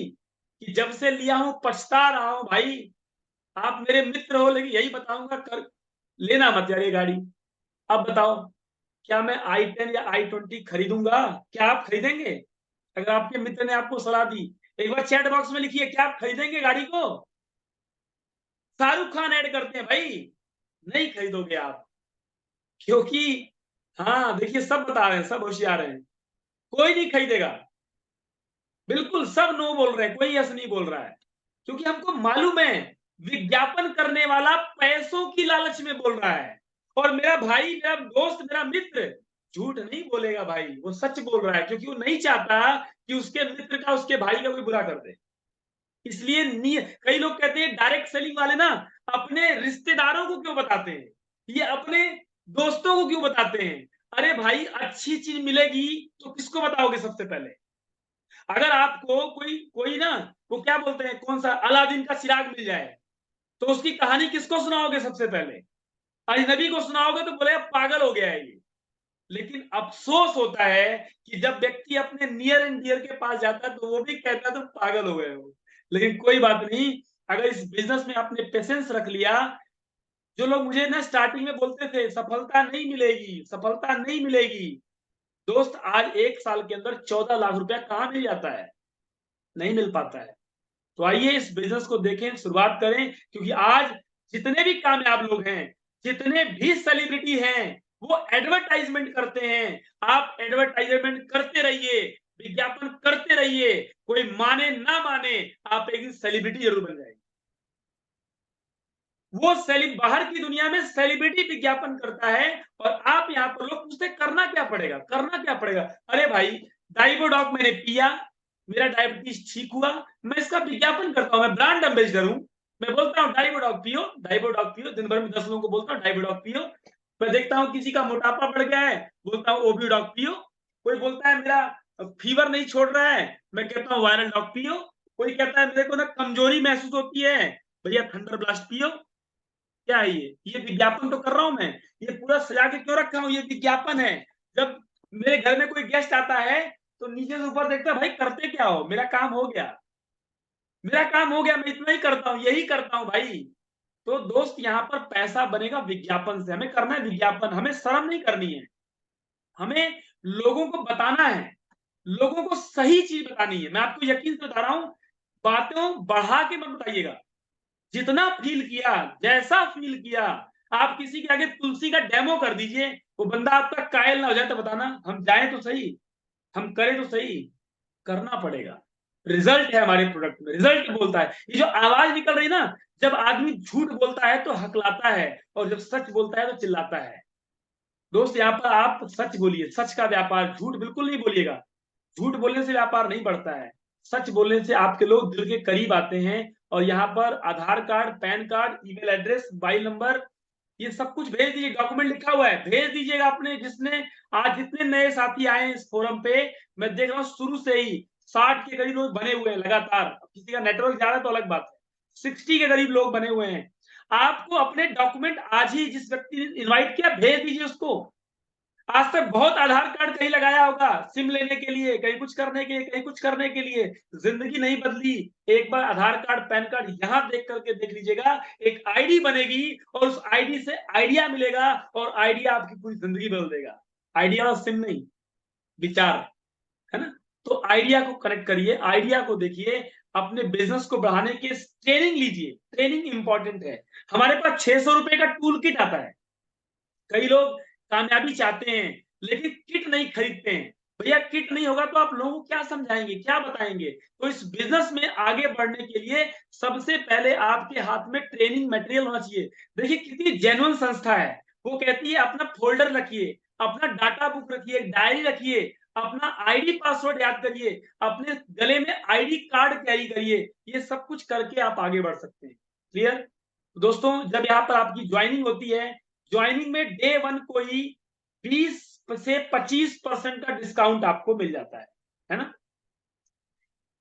कि जब से लिया हूं पछता रहा हूं भाई। आप मेरे मित्र हो, लेकिन यही बताऊंगा, कर लेना मत यार ये गाड़ी। अब बताओ, क्या मैं i10 या i20 खरीदूंगा? क्या आप खरीदेंगे? अगर आपके मित्र ने आपको सलाह दी, एक बार चैट बॉक्स में लिखिए, क्या आप खरीदेंगे गाड़ी को? शाहरुख खान ऐड करते हैं भाई, नहीं खरीदोगे आप, क्योंकि हाँ देखिए, सब बता रहे हैं, सब होशियार हैं, कोई नहीं खरीदेगा। बिल्कुल सब नो बोल रहे हैं, कोई यस नहीं बोल रहा है, क्योंकि हमको मालूम है विज्ञापन करने वाला पैसों की लालच में बोल रहा है। और मेरा भाई, मेरा दोस्त, मेरा मित्र झूठ नहीं बोलेगा भाई, वो सच बोल रहा है, क्योंकि वो नहीं चाहता कि उसके मित्र का, उसके भाई का कोई बुरा कर दे। इसलिए कई लोग कहते हैं डायरेक्ट सेलिंग वाले ना अपने रिश्तेदारों को क्यों बताते हैं, ये अपने दोस्तों को क्यों बताते हैं? अरे भाई, अच्छी चीज मिलेगी तो किसको बताओगे सबसे पहले? अगर आपको कोई कोई ना, वो क्या बोलते हैं, कौन सा, अलादीन का चिराग मिल जाए, तो उसकी कहानी किसको सुनाओगे? सबसे पहले अजनबी को सुनाओगे तो बोले पागल हो गया है ये। लेकिन अफसोस होता है कि जब व्यक्ति अपने नियर एंड डियर के पास जाता है तो वो भी कहता है तुम पागल हो गए हो। लेकिन कोई बात नहीं, अगर इस बिजनेस में आपने पेशेंस रख लिया। जो लोग मुझे ना स्टार्टिंग में बोलते थे सफलता नहीं मिलेगी, सफलता नहीं मिलेगी, दोस्त आज 1 साल के अंदर 14 लाख रुपया कहां मिल जाता है? नहीं मिल पाता है। तो आइए इस बिजनेस को देखें, शुरुआत करें, क्योंकि आज जितने भी कामयाब लोग हैं, जितने भी सेलिब्रिटी हैं, वो एडवर्टाइजमेंट करते हैं। आप एडवर्टाइजमेंट करते रहिए, विज्ञापन करते रहिए, कोई माने ना माने, आप एक दिन सेलिब्रिटी जरूर बन जाएंगे। वो बाहर की दुनिया में सेलिब्रिटी विज्ञापन करता है और आप यहाँ पर लोग पूछते करना क्या पड़ेगा, करना क्या पड़ेगा? अरे भाई, डाइवोडॉक मैंने पिया, मेरा डायबिटीज ठीक हुआ, मैं इसका विज्ञापन करता हूं, मैं ब्रांड एम्बेसडर हूं। मैं बोलता हूं डाइवोडॉक पियो, डाइवोडॉक पियो, दिन भर में 10 लोगों को बोलता हूं डाइवोडॉक पियो। मैं देखता हूं किसी का मोटापा बढ़ गया है, बोलता हूं ओबियोडॉक पियो। कोई बोलता है मेरा फीवर नहीं छोड़ रहा है, मैं कहता हूं वायरल डॉक पियो। कोई कहता है मेरे को ना कमजोरी महसूस होती है, भैया थंडर ब्लास्ट पियो। क्या है ये विज्ञापन तो कर रहा हूं मैं। ये पूरा सजा के क्यों रखा हूं? ये विज्ञापन है। जब मेरे घर में कोई गेस्ट आता है तो नीचे से ऊपर देखता है भाई करते क्या हो, मेरा काम हो गया, मेरा काम हो गया, मैं इतना ही करता हूं, यही करता हूं भाई। तो दोस्त यहाँ पर पैसा बनेगा विज्ञापन से। हमें करना है विज्ञापन, हमें शर्म नहीं करनी है, हमें लोगों को बताना है, लोगों को सही चीज बतानी है। मैं आपको यकीन से बता रहा हूं, बातों बढ़ा के मत बताइएगा। जितना फील किया, जैसा फील किया, आप किसी के आगे तुलसी का डेमो कर दीजिए, वो बंदा आपका कायल ना हो जाए तो बताना, हम जाए तो सही, हम करें तो सही। करना पड़ेगा। रिजल्ट है हमारे प्रोडक्ट में, रिजल्ट बोलता है। ये जो आवाज निकल रही ना, जब आदमी झूठ बोलता है तो हकलाता है, और जब सच बोलता है तो चिल्लाता है। दोस्त यहाँ पर आप सच बोलिए, सच का व्यापार, झूठ बिल्कुल नहीं बोलिएगा। झूठ बोलने से व्यापार नहीं बढ़ता है, सच बोलने से आपके लोग दिल के करीब आते हैं। और यहाँ पर Aadhaar card, PAN card, email address, mobile number, ये सब कुछ भेज दीजिए, डॉक्यूमेंट लिखा हुआ है, भेज दीजिएगा अपने। जिसने आज जितने नए साथी आए हैं इस फोरम पे, मैं देख रहा हूँ शुरू से ही 60 के करीब लोग बने हुए हैं लगातार। किसी का नेटवर्क जा रहा है तो अलग बात है, 60 के करीब लोग बने हुए हैं। आपको अपने डॉक्यूमेंट आज ही, जिस व्यक्ति ने इन्वाइट किया, भेज दीजिए उसको। आज तक बहुत आधार कार्ड कहीं लगाया होगा, सिम लेने के लिए, कहीं कुछ करने के लिए, कहीं कुछ करने के लिए, जिंदगी नहीं बदली। एक बार आधार कार्ड, पैन कार्ड यहां देख करके देख लीजिएगा, एक आईडी बनेगी और उस आईडी से आइडिया मिलेगा और आइडिया आपकी पूरी जिंदगी बदल देगा। आइडिया और सिम नहीं, विचार, है ना? तो आइडिया को कनेक्ट करिए, आइडिया को देखिए, अपने बिजनेस को बढ़ाने की ट्रेनिंग लीजिए। ट्रेनिंग इंपॉर्टेंट है। हमारे पास 600 रुपए का टूल किट आता है। कई लोग कामयाबी चाहते हैं लेकिन किट नहीं खरीदते हैं। भैया किट नहीं होगा तो आप लोगों को क्या समझाएंगे, क्या बताएंगे? तो इस बिजनेस में आगे बढ़ने के लिए सबसे पहले आपके हाथ में ट्रेनिंग मटेरियल होना चाहिए। देखिए कितनी जेन्युइन संस्था है, वो कहती है अपना फोल्डर रखिए, अपना डाटा बुक रखिए, डायरी रखिए, अपना आईडी पासवर्ड याद करिए, अपने गले में आईडी कार्ड कैरी करिए। ये सब कुछ करके आप आगे बढ़ सकते हैं। क्लियर? दोस्तों, जब यहाँ पर आपकी ज्वाइनिंग होती है, ज्वाइनिंग में डे 1 को ही 20 से 25% का डिस्काउंट आपको मिल जाता है ना?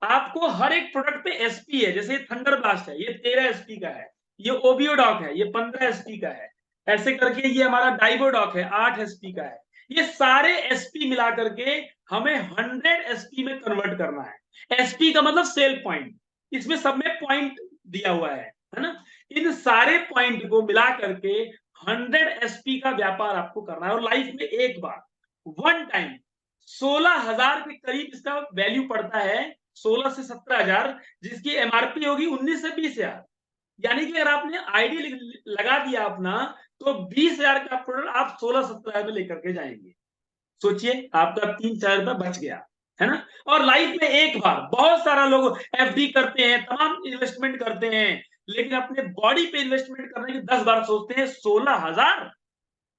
आपको हर एक प्रोडक्ट पे एसपी है, जैसे थंडर ब्लास्ट है, ये 13 एसपी का है। ये ओबियोडॉक है, ये 15 एसपी का है। ऐसे करके ये हमारा डाइवोडॉक है, 8 एसपी का है। ये सारे एसपी मिला करके हमें 100 एसपी में कन्वर्ट करना है। एसपी का मतलब सेल पॉइंट, इसमें सब में पॉइंट दिया हुआ है ना? इन सारे पॉइंट को मिला करके 100 एसपी का व्यापार आपको करना है, और लाइफ में एक बार, वन टाइम। 16,000 के करीब इसका वैल्यू पड़ता है, 16 से 17,000, जिसकी एमआरपी होगी 19 से 20,000। यानी कि अगर आपने आईडी लगा दिया अपना, तो 20,000 का प्रोडक्ट आप 16-17,000 में लेकर के जाएंगे। सोचिए, आपका 3-4 रुपया बच गया, है ना? और लाइफ में एक बार, बहुत सारा लोग एफडी करते हैं, तमाम इन्वेस्टमेंट करते हैं, लेकिन अपने बॉडी पे इन्वेस्टमेंट करने की 10 बार सोचते हैं। 16,000,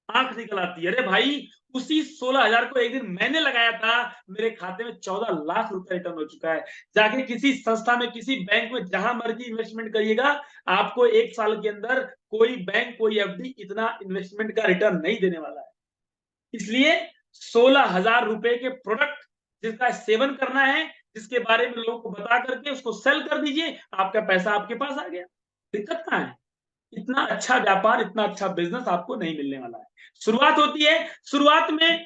आंख निकल आती है। अरे भाई, उसी 16,000 को एक दिन मैंने लगाया था, मेरे खाते में 14 लाख रुपए रिटर्न हो चुका है। जाके किसी संस्था में, किसी बैंक में, जहां मर्जी इन्वेस्टमेंट करिएगा, आपको 1 साल के अंदर कोई बैंक, कोई एफडी इतना इन्वेस्टमेंट का रिटर्न नहीं देने वाला है। इसलिए 16,000 रुपए के प्रोडक्ट जिसका सेवन करना है, जिसके बारे में लोगों को बता करके उसको सेल कर दीजिए, आपका पैसा आपके पास आ गया। दिक्कत कहां है? इतना अच्छा व्यापार, इतना अच्छा बिजनेस आपको नहीं मिलने वाला है। शुरुआत होती है, शुरुआत में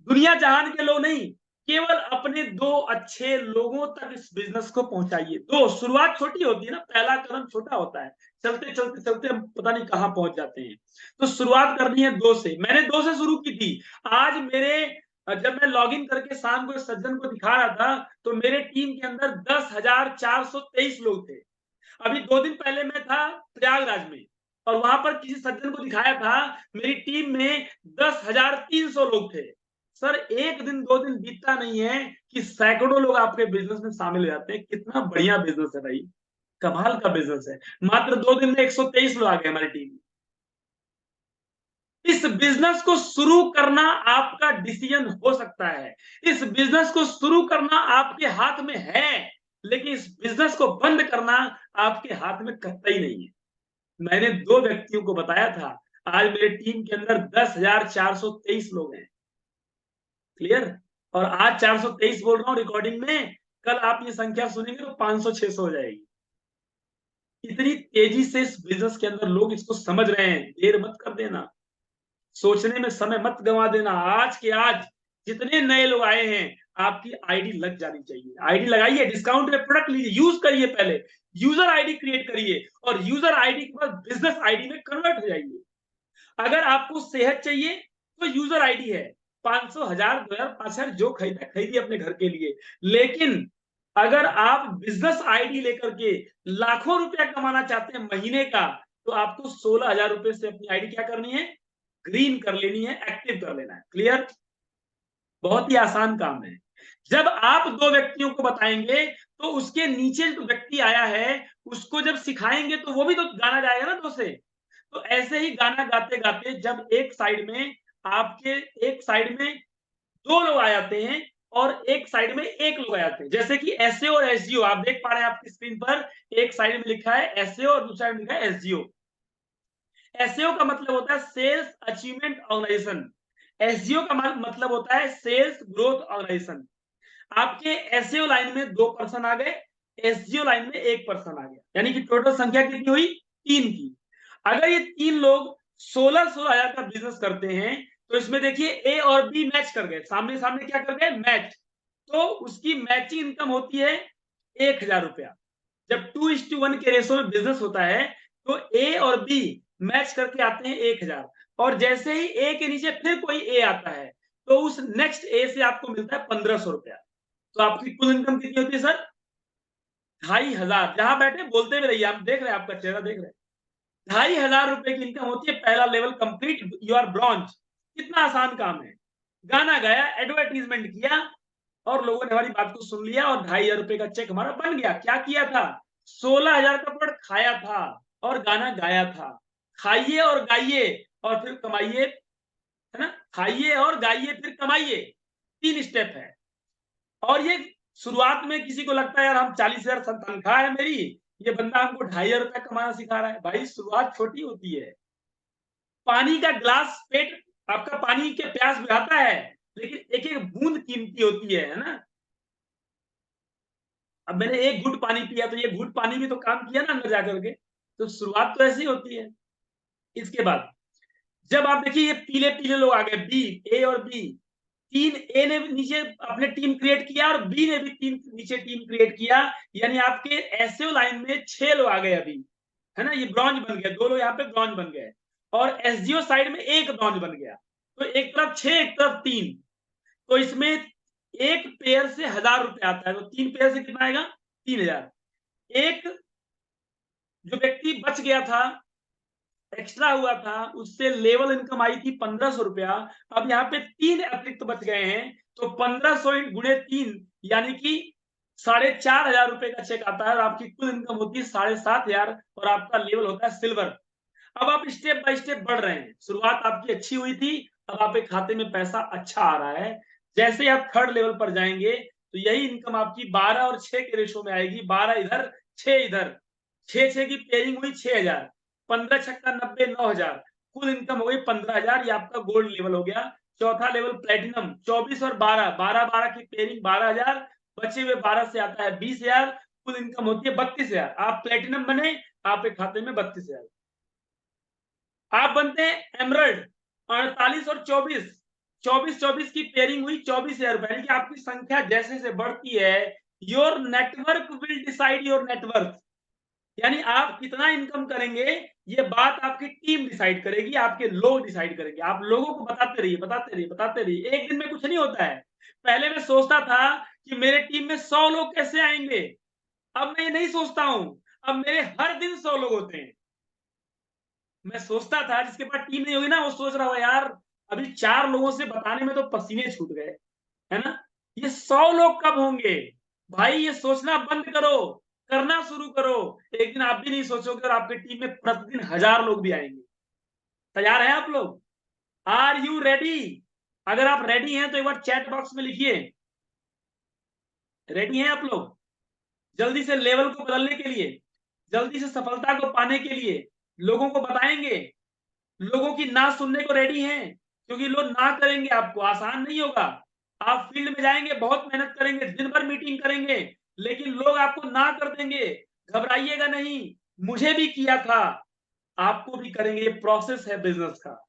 दुनिया जहान के लोग नहीं, केवल अपने 2 अच्छे लोगों तक इस बिजनेस को पहुंचाइए। 2, शुरुआत छोटी होती है ना, पहला कदम छोटा होता है, चलते चलते चलते हम पता नहीं कहां पहुंच जाते हैं। तो शुरुआत करनी है 2 से। मैंने 2 से शुरू की थी। आज मेरे जब मैं लॉगिन करके शाम को इस सज्जन को दिखा रहा था, तो मेरे टीम के अंदर 10,423 लोग थे। अभी 2 दिन पहले मैं था प्रयागराज में, और वहां पर किसी सज्जन को दिखाया था, मेरी टीम में 10,300 लोग थे। सर, 1 दिन 2 दिन बीतता नहीं है कि सैकड़ों लोग आपके बिजनेस में शामिल हो जाते हैं। कितना बढ़िया बिजनेस है भाई, कमाल का बिजनेस है। मात्र 2 दिन में 123 लोग आ गए हमारी टीम में। इस बिजनेस को शुरू करना आपका डिसीजन हो सकता है, इस बिजनेस को शुरू करना आपके हाथ में है, लेकिन इस बिजनेस को बंद करना आपके हाथ में कतई नहीं है। मैंने 2 व्यक्तियों को बताया था, आज मेरे टीम के अंदर 10,423 लोग हैं। क्लियर? और आज 423 बोल रहा हूं रिकॉर्डिंग में, कल आप ये संख्या सुनेंगे तो 500-600 हो जाएगी। इतनी तेजी से इस बिजनेस के अंदर लोग इसको समझ रहे हैं। देर मत कर देना, सोचने में समय मत गंवा देना। आज के आज जितने नए लोग आए हैं, आपकी आईडी लग जानी चाहिए। आईडी लगाइए, डिस्काउंट में प्रोडक्ट लीजिए, यूज करिए, पहले यूजर आईडी क्रिएट करिए, और यूजर आईडी के बाद बिजनेस आईडी में कन्वर्ट हो जाइए। अगर आपको सेहत चाहिए तो यूजर आईडी है, 500, 1000, 2000, 5000 जो खरीदा खरीदिए अपने घर के लिए। लेकिन अगर आप बिजनेस आईडी लेकर के लाखों रुपया कमाना चाहते हैं महीने का, तो आपको 16,000 रुपए से अपनी आईडी क्या करनी है, ग्रीन कर लेनी है, एक्टिव कर लेना है। क्लियर? बहुत ही आसान काम है। जब आप 2 व्यक्तियों को बताएंगे, तो उसके नीचे जो व्यक्ति आया है, उसको जब सिखाएंगे तो वो भी तो गाना गाएगा ना 2 से। तो ऐसे ही गाना गाते गाते जब एक साइड में आपके एक साइड में 2 लोग आ जाते हैं, और एक साइड में 1 लोग आ जाते हैं, जैसे कि एसईओ और एसजीओ आप देख पा रहे हैं आपकी स्क्रीन पर। एक साइड में लिखा है एसईओ और दूसरा साइड में लिखा है एसजीओ। एसईओ का मतलब होता है सेल्स अचीवमेंट ऑर्गेनाइजेशन, एसजीओ का मतलब होता है सेल्स ग्रोथ ऑर्गेनाइजेशन। आपके एसईओ लाइन में 2 पर्सन आ गए, एसजीओ लाइन में 1 पर्सन आ गया, यानी कि टोटल संख्या कितनी हुई, 3 की। अगर ये 3 लोग 16-16 हजार का बिजनेस करते हैं, तो इसमें देखिए ए और बी मैच कर गए, सामने सामने क्या कर गए, मैच। तो उसकी मैचिंग इनकम होती है 1,000 रुपया। जब 2:1 के रेशो में बिजनेस होता है, तो ए और बी मैच करके आते हैं 1,000, और जैसे ही ए के नीचे फिर कोई ए आता है, तो उस नेक्स्ट ए से आपको मिलता है 1,500 रुपया। तो आपकी कुल इनकम कितनी होती है सर, 2,500। जहां बैठे बोलते भी रहिए, हम देख रहे हैं, आपका चेहरा देख रहे हैं। 2,500 रुपए की इनकम होती है, पहला level complete, you are bronze. कितना आसान काम है। गाना गाया, एडवर्टीजमेंट किया, और लोगों ने हमारी बात को सुन लिया, और 2,500 रुपए का चेक हमारा बन गया। क्या किया था, 16,000 का प्रोडक्ट खाया था और गाना गाया था। खाइए और गाइए और फिर कमाइए, है ना, खाइए और गाइए फिर कमाइए, 3 स्टेप है। और ये शुरुआत में किसी को लगता है यार हम 40,000 तनख्वाह है मेरी, ये बंदा हमको 2,500 रुपया कमाना सिखा रहा है। भाई शुरुआत छोटी होती है। पानी का ग्लास, पेट आपका पानी के प्यास बुझाता है, लेकिन एक एक बूंद कीमती होती है ना। अब मैंने एक घूंट पानी पिया, तो ये घूंट पानी भी तो काम किया ना अंदर जाकर के। तो शुरुआत तो ऐसी होती है। इसके बाद जब आप देखिए ये पीले पीले लोग आ गए, बी, ए और बी, 3 ए ने नीचे अपने टीम क्रिएट किया, और बी ने भी 3 नीचे टीम क्रिएट किया, यानी आपके एसओ लाइन में 6 लोग आ गए अभी, है ना। ये ब्रॉन्ज बन गया, 2 लोग यहाँ पे ब्रॉन्ज बन गए, और एसजीओ साइड में 1 ब्रॉन्ज बन गया। तो एक तरफ 6, एक तरफ 3। तो इसमें एक पेयर से 1,000 रुपए आता है, तो 3 पेयर से कितना आएगा, 3,000। एक जो व्यक्ति बच गया था, एक्स्ट्रा हुआ था, उससे लेवल इनकम आई थी 1,500 रुपया। अब यहाँ पे 3 अतिरिक्त बच गए हैं, तो 1,500 गुणे 3, यानी कि 4,500 रुपए का चेक आता है, और आपकी कुल इनकम होती है 7,500, और आपका लेवल होता है सिल्वर। अब आप स्टेप बाय स्टेप बढ़ रहे हैं। शुरुआत आपकी अच्छी हुई थी, अब आपके खाते में पैसा अच्छा आ रहा है। जैसे ही आप 3rd लेवल पर जाएंगे, तो यही इनकम आपकी 12 और 6 के रेशो में आएगी। 12 इधर, 6 इधर, 6 की पेयरिंग हुई 6,000, 15 छक्का 90, 9,000, कुल इनकम हो गई 15,000। ये आपका गोल्ड लेवल हो गया। चौथा लेवल प्लेटिनम, 24 और 12, 12 की पेयरिंग 12,000, बचे हुए 12 से आता है 20,000, कुल इनकम होती है 32,000। आप प्लेटिनम बने, आपके खाते में 32,000। आप बनते हैं एमरल्ड, 48 और 24, 24 की पेयरिंग हुई 24,000 रुपए, यानी कि आपकी संख्या जैसे जैसे बढ़ती है, your network will decide your network, यानी आप कितना इनकम करेंगे ये बात आपकी टीम डिसाइड करेगी, आपके लोग डिसाइड करेंगे। आप लोगों को बताते रहिए, बताते रहिए, बताते रहिए। एक दिन में कुछ नहीं होता है। पहले मैं सोचता था कि मेरे टीम में 100 लोग कैसे आएंगे, अब मैं ये नहीं सोचता हूं, अब मेरे हर दिन 100 लोग होते हैं। मैं सोचता था जिसके पास टीम नहीं होगी ना, वो सोच रहा हो यार अभी 4 लोगों से बताने में तो पसीने छूट गए, है ना? ये 100 लोग कब होंगे? भाई ये सोचना बंद करो, करना शुरू करो। एक दिन आप भी नहीं सोचोगे और आपकी टीम में प्रतिदिन 1000 लोग भी आएंगे। तैयार हैं आप लोग? Are you ready? अगर आप रेडी हैं तो एक बार चैट बॉक्स में लिखिए, रेडी हैं आप लोग? जल्दी से लेवल को बदलने के लिए, जल्दी से सफलता को पाने के लिए लोगों को बताएंगे, लोगों की ना सुनने को रेडी हैं, क्योंकि लोग ना करेंगे, आपको आसान नहीं होगा। आप फील्ड में जाएंगे, बहुत मेहनत करेंगे, दिन भर मीटिंग करेंगे, लेकिन लोग आपको ना कर देंगे। घबराइएगा नहीं, मुझे भी किया था, आपको भी करेंगे। ये प्रोसेस है बिजनेस का।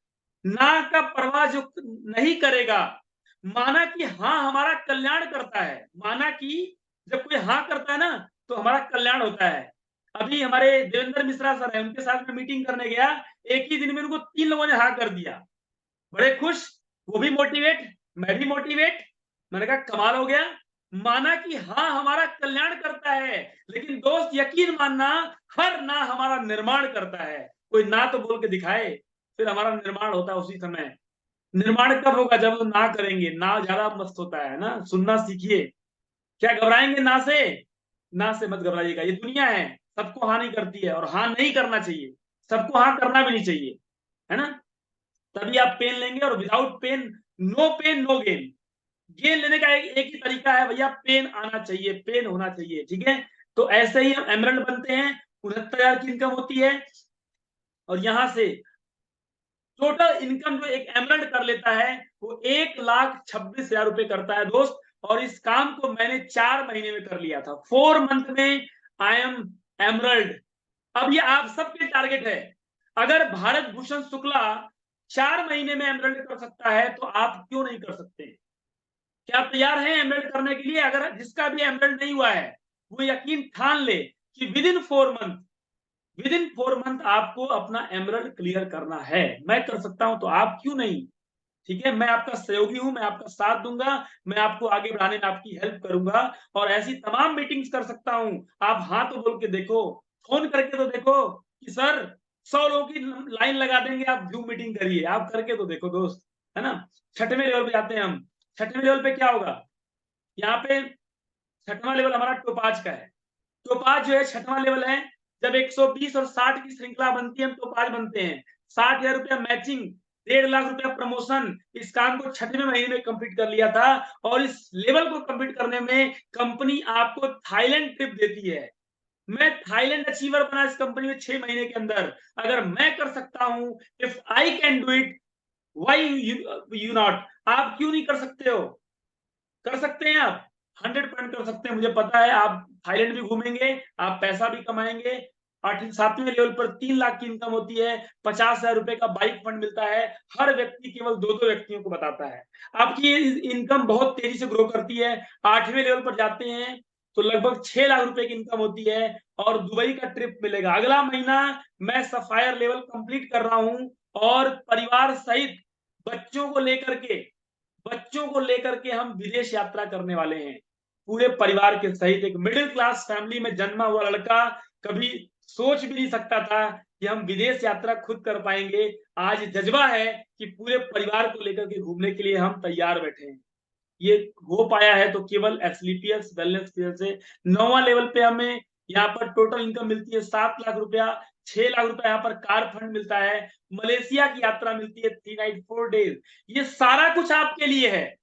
ना का परवाह जो नहीं करेगा, माना कि हाँ हमारा कल्याण करता है, माना कि जब कोई हाँ करता है ना तो हमारा कल्याण होता है। अभी हमारे देवेंद्र मिश्रा सर है, उनके साथ में मीटिंग करने गया, एक ही दिन में उनको 3 लोगों ने हाँ कर दिया, बड़े खुश, वो भी मोटिवेट, मैं भी मोटिवेट। मैंने कहा कमाल हो गया, माना कि हाँ हमारा कल्याण करता है, लेकिन दोस्त यकीन मानना हर ना हमारा निर्माण करता है। कोई ना तो बोल के दिखाए, फिर हमारा निर्माण होता है उसी समय। निर्माण कब होगा? जब हम ना करेंगे। ना ज्यादा मस्त होता है ना, सुनना सीखिए। क्या घबराएंगे ना से? ना से मत घबराइएगा, ये दुनिया है, सबको हाँ नहीं करती है और हाँ नहीं करना चाहिए, सबको हाँ करना भी नहीं चाहिए, है ना? तभी आप पेन लेंगे, और without pain no gain. Gain लेने का एक ही तरीका है भैया, पेन आना चाहिए, पेन होना चाहिए, ठीक है? तो ऐसे ही हम एमरल्ड बनते हैं, 69,000 की इनकम होती है, और यहां से टोटल इनकम जो एक एमरल्ड कर लेता है वो 1,26,000 रुपए करता है दोस्त। और इस काम को मैंने 4 महीने में कर लिया था, 4 मंथ में आई एम एमरल्ड। अब ये आप सबके टारगेट है। अगर भारत भूषण शुक्ला 4 महीने में एमरल्ड कर सकता है तो आप क्यों नहीं कर सकते? क्या आप तैयार हैं एमरल्ड करने के लिए? अगर जिसका भी एमरल्ड नहीं हुआ है वो यकीन ठान ले कि विद इन 4 मंथ आपको अपना एमरल्ड क्लियर करना है। मैं कर सकता हूं तो आप क्यों नहीं? ठीक है, मैं आपका सहयोगी हूं, मैं आपका साथ दूंगा, मैं आपको आगे बढ़ाने में आपकी हेल्प करूंगा, और ऐसी तमाम मीटिंग्स कर सकता हूं। आप हाँ तो बोल के देखो, फोन करके तो देखो कि सर 100 लोगों की लाइन लगा देंगे, आप जूम मीटिंग करिए, आप करके तो देखो दोस्त, है ना? छठवें लेवल पे जाते हैं हम। छठवें लेवल पे क्या होगा? यहाँ पे छठवां लेवल हमारा टोपाज का है। टोपाज जो है छठवां लेवल है। जब 120 और 60 की श्रृंखला बनती है हम टोपाज बनते हैं। 60,000 रुपया मैचिंग, 1.5 लाख रुपया प्रमोशन। इस काम को छठवें महीने में कंप्लीट कर लिया था, और इस लेवल को कंप्लीट करने में कंपनी आपको थाईलैंड ट्रिप देती है। मैं थाईलैंड अचीवर बना इस कंपनी में 6 महीने के अंदर। अगर मैं कर सकता हूं, if I can do it, why you not? आप क्यों नहीं कर सकते हो? कर सकते हैं आप, 100% कर सकते हैं। मुझे पता है आप थाईलैंड भी घूमेंगे, आप पैसा भी कमाएंगे। 7वें लेवल पर 3 लाख की इनकम होती है, 50,000 रुपए का बाइक फंड मिलता है। हर व्यक्ति केवल 2-2 व्यक्तियों को बताता है। आपकी इनकम बहुत तेजी से ग्रो करती है। 8वें लेवल पर जाते हैं तो लगभग 6 लाख रुपए की इनकम होती है, और दुबई का ट्रिप मिलेगा। अगला महीना मैं सफायर लेवल कंप्लीट कर रहा हूं, और परिवार सहित बच्चों को लेकर के हम विदेश यात्रा करने वाले हैं। पूरे परिवार के सहित एक मिडिल क्लास फैमिली में जन्मा हुआ लड़का कभी सोच भी नहीं सकता था कि हम विदेश यात्रा खुद कर पाएंगे। आज जज्बा है कि पूरे परिवार को लेकर के घूमने के लिए हम तैयार बैठे हैं। ये हो पाया है तो केवल एसलीपीएस वेलनेस फेयर से। 9वां लेवल पे हमें यहाँ पर टोटल इनकम मिलती है 7 लाख रुपया, 6 लाख रुपया यहाँ पर कार फंड मिलता है, मलेशिया की यात्रा मिलती है 3 नाइट 4 डेज। ये सारा कुछ आपके लिए है,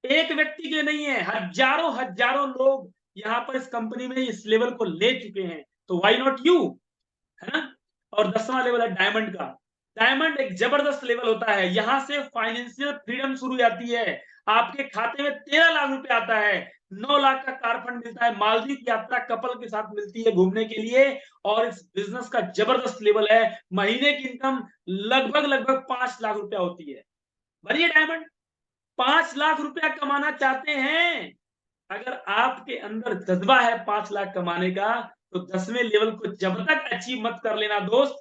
एक व्यक्ति के नहीं है। हजारों हजारों लोग यहाँ पर इस कंपनी में इस लेवल को ले चुके हैं, तो व्हाई नॉट यू, है ना? और 10वां लेवल है डायमंड का। डायमंड एक जबरदस्त लेवल होता है, यहां से फाइनेंशियल फ्रीडम शुरू हो जाती है। आपके खाते में 13 लाख रुपए आता है, 9 लाख का कार फंड मिलता है, मालदीव की यात्रा कपल के साथ मिलती है घूमने के लिए, और इस बिजनेस का जबरदस्त लेवल है। महीने की इनकम लगभग 5 लाख रुपया होती है। भरिए डायमंड, 5 लाख रुपया कमाना चाहते हैं, अगर आपके अंदर जज्बा है 5 लाख कमाने का, तो 10वें लेवल को जब तक अचीव मत कर लेना दोस्त,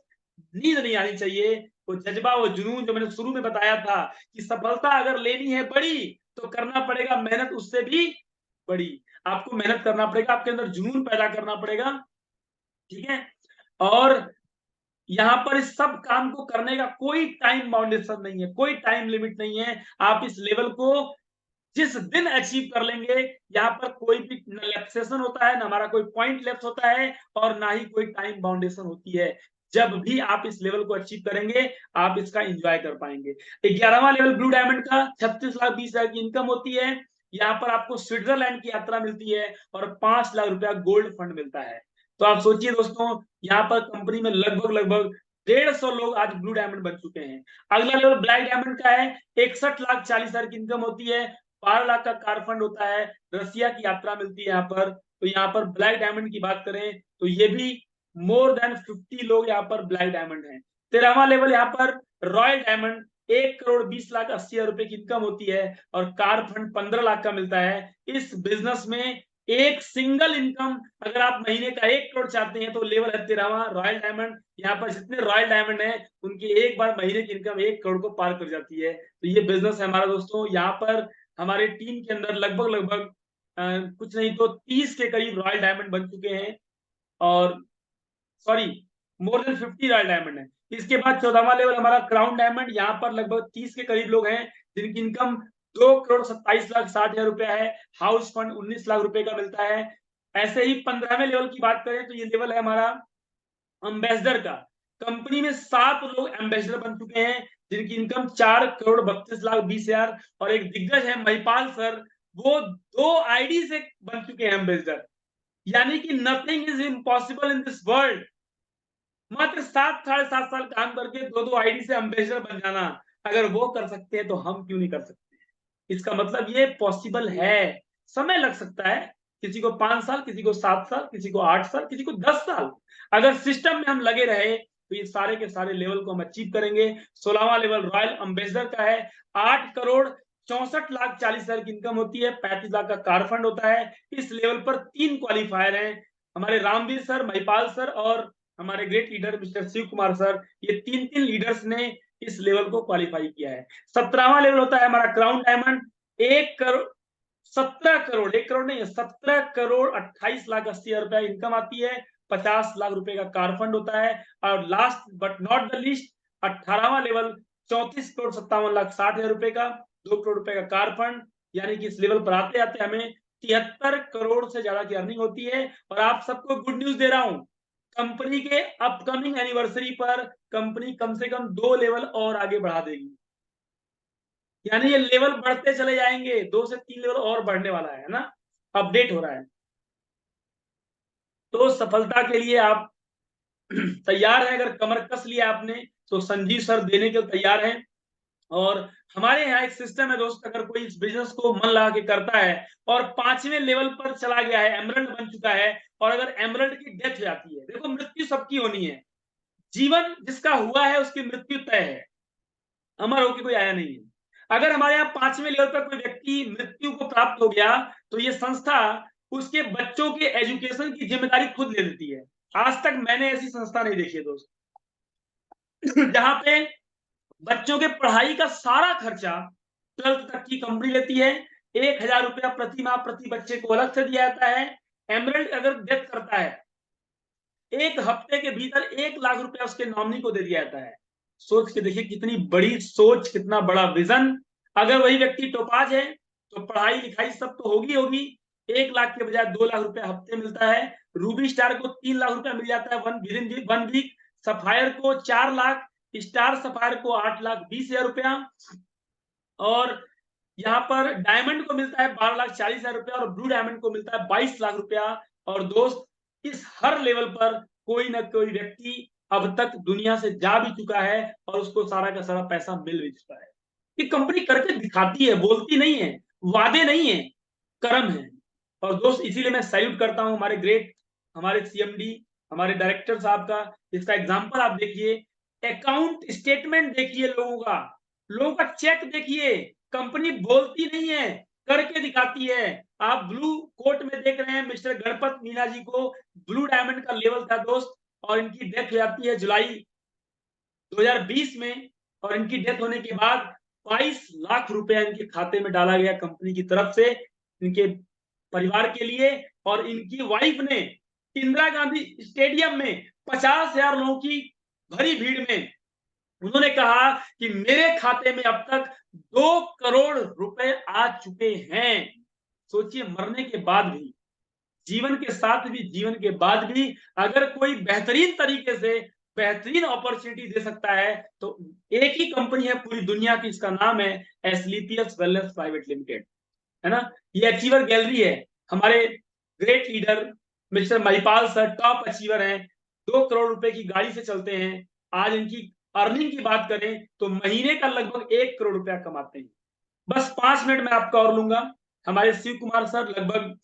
नींद नहीं आनी चाहिए। वो जज्बा, वो जुनून जो मैंने शुरू में बताया था कि सफलता अगर लेनी है बड़ी, तो करना पड़ेगा मेहनत उससे भी बड़ी। आपको मेहनत करना पड़ेगा, आपके अंदर जुनून पैदा करना पड़ेगा, ठीक है। और यहाँ पर इस सब काम को करने का कोई टाइम बाउंडेशन नहीं है, कोई टाइम लिमिट नहीं है। आप इस लेवल को जिस दिन अचीव कर लेंगे, यहाँ पर कोई भी रिलैक्सेशन होता है, ना हमारा कोई पॉइंट लेफ्ट होता है, और ना ही कोई टाइम बाउंडेशन होती है। जब भी आप इस लेवल को अचीव करेंगे, आप इसका एंजॉय कर पाएंगे। 11वां लेवल ब्लू डायमंड का 36,20,000 की इनकम होती है। यहाँ पर आपको स्विट्जरलैंड की यात्रा मिलती है और 5 लाख रुपया गोल्ड फंड मिलता है। तो आप सोचिए दोस्तों, यहाँ पर कंपनी में लगभग 150 लोग आज ब्लू डायमंड बन चुके हैं। अगला लेवल ब्लैक डायमंड का है, 61,40,000 की इनकम होती है, 12 लाख का कार फंड होता है, रसिया की यात्रा मिलती है यहाँ पर। तो यहाँ पर ब्लैक डायमंड की बात करें तो ये भी मोर देन 50 लोग यहाँ पर ब्लैक डायमंड हैं। 13वां लेवल यहाँ पर रॉयल डायमंड, 1,20,80,000 रुपए की इनकम होती है और कार फंड 15 लाख का मिलता है। इस बिजनेस में एक सिंगल इनकम, अगर आप महीने का 1 करोड़ चाहते हैं, तो लेवल है 13वां रॉयल डायमंड। यहाँ पर जितने रॉयल डायमंड है, उनकी एक बार महीने की इनकम 1 करोड़ को पार कर जाती है। तो ये बिजनेस है हमारा दोस्तों। यहाँ पर हमारे टीम के अंदर लगभग कुछ नहीं तो 30 के करीब रॉयल डायमंड बन चुके हैं, और sorry, more than 50 royal diamond है। इसके बाद 14वां लेवल हमारा क्राउन डायमंड, यहाँ पर लगभग 30 के करीब लोग हैं, जिनकी इनकम 2,27,60,000 रुपया है। हाउस फंड 19 लाख रुपए का मिलता है। ऐसे ही 15वें लेवल की बात करें तो ये लेवल है हमारा एम्बेसडर का। कंपनी में 7 लोग एम्बेसडर बन चुके हैं, जिनकी इनकम 4,32,20,000, और एक दिग्गज है महिपाल सर, वो 2 आईडी से बन चुके हैं एम्बेसडर। यानी कि nothing is impossible in this world. मात्र 7-7.5 साल काम करके 2-2 आईडी से एम्बेसडर बन जाना, अगर वो कर सकते हैं तो हम क्यों नहीं कर सकते। इसका मतलब ये पॉसिबल है। समय लग सकता है, किसी को 5 साल, किसी को 7 साल, किसी को 8 साल, किसी को 10 साल। अगर सिस्टम में हम लगे रहे तो ये सारे के सारे लेवल को हम अचीव करेंगे। 16वां लेवल रॉयल एम्बेसडर का है, 8,64,40,000 की इनकम होती है, 35 लाख का कार फंड होता है। इस लेवल पर 3 क्वालिफायर हैं, हमारे रामवीर सर, महिपाल सर और हमारे great leader mister Shiv Kumar sir. ये 3 लीडर्स ने इस लेवल को क्वालिफाई किया है। 17वां लेवल होता है हमारा क्राउन डायमंड, 1 करोड़ 17 करोड़, 1 करोड़ नहीं है, 17,28,80,000 रुपया इनकम आती है, 50 लाख रुपए का कार फंड होता है। और last but not the least 18वां लेवल, 34,57,60,000 रुपए का, 2 करोड़ रुपए का कार फंड। यानी कि इस लेवल पर आते आते हमें 73 करोड़ से ज्यादा की अर्निंग होती है। और आप सबको गुड न्यूज दे रहा हूं, कंपनी के अपकमिंग एनिवर्सरी पर कंपनी कम से कम 2 लेवल और आगे बढ़ा देगी। यानी ये लेवल बढ़ते चले जाएंगे, 2 से 3 लेवल और बढ़ने वाला है ना, अपडेट हो रहा है। तो सफलता के लिए आप तैयार हैं? अगर कमर कस लिया आपने तो संजीव सर देने के तैयार हैं। और हमारे यहाँ एक सिस्टम है दोस्त, अगर कोई इस बिजनेस को मन लगा के करता है और 5वें लेवल पर चला गया है, एमरल्ड बन चुका है, और अगर एमरल्ड की डेथ हो जाती है, देखो मृत्यु सबकी होनी है, जीवन जिसका हुआ है उसकी मृत्यु तय है, अमर होके कोई आया नहीं है। अगर हमारे यहाँ 5वें लेवल पर कोई व्यक्ति मृत्यु को प्राप्त हो गया, तो ये संस्था उसके बच्चों के एजुकेशन की जिम्मेदारी खुद ले लेती है। आज तक मैंने ऐसी संस्था नहीं देखी है दोस्त जहां पे बच्चों के पढ़ाई का सारा खर्चा 12th तक की कंपनी लेती है। 1,000 रुपया प्रति माह प्रति बच्चे को अलग से दिया जाता है। एमरल्ड अगर डेथ करता है, 1 हफ्ते के भीतर 1 लाख रुपया उसके नॉमिनी को दे दिया जाता है। सोच के देखिए कितनी बड़ी सोच, कितना बड़ा विजन। अगर वही व्यक्ति टोपाज है तो पढ़ाई लिखाई सब तो होगी, 1 लाख के बजाय 2 लाख रुपया हफ्ते मिलता है। रूबी स्टार को 3 लाख रुपया मिल जाता है वन वीक। सफायर को 4 लाख, स्टार सफायर को 8,20,000 रुपया, और यहाँ पर डायमंड को मिलता है 12,40,000 रुपया, और ब्लू डायमंड को मिलता है 22 लाख रुपया। और दोस्त, इस हर लेवल पर कोई ना कोई व्यक्ति अब तक दुनिया से जा भी चुका है और उसको सारा का सारा पैसा मिल भी चुका है। ये कंपनी करके दिखाती है, बोलती नहीं है, वादे नहीं है, कर्म है। और दोस्त इसीलिए मैं सैल्यूट करता हूं हमारे ग्रेट, हमारे सीएमडी, हमारे डायरेक्टर साहब का। इसका एग्जांपल आप देखिए, अकाउंट स्टेटमेंट देखिए, लोगों का चेक देखिए। कंपनी बोलती नहीं है, करके दिखाती है। आप ब्लू कोट में देख रहे हैं मिस्टर गणपत मीना जी को, ब्लू डायमंड का लेवल था दोस्त, और इनकी डेथ हो जाती है जुलाई 2020 में। और इनकी डेथ होने के बाद 22 लाख रुपया इनके खाते में डाला गया कंपनी की तरफ से, इनके परिवार के लिए। और इनकी वाइफ ने इंदिरा गांधी स्टेडियम में 50,000 लोगों की भरी भीड़ में उन्होंने कहा कि मेरे खाते में अब तक 2 करोड़ रुपए आ चुके हैं। सोचिए, मरने के बाद भी, जीवन के साथ भी, जीवन के बाद भी अगर कोई बेहतरीन तरीके से बेहतरीन अपॉर्चुनिटी दे सकता है तो एक ही कंपनी है पूरी दुनिया की, इसका नाम है एसलीपियस वेलनेस प्राइवेट लिमिटेड, है ना। ये अचीवर गैलरी है। हमारे great leader mister Mahipal sir top achiever हैं, 2 करोड़ रुपए की गाड़ी से चलते हैं। आज इनकी अर्निंग की बात करें तो महीने का लगभग 1 करोड़ रुपया कमाते हैं। बस 5 मिनट में आपका और लूंगा। हमारे शिव कुमार सर लगभग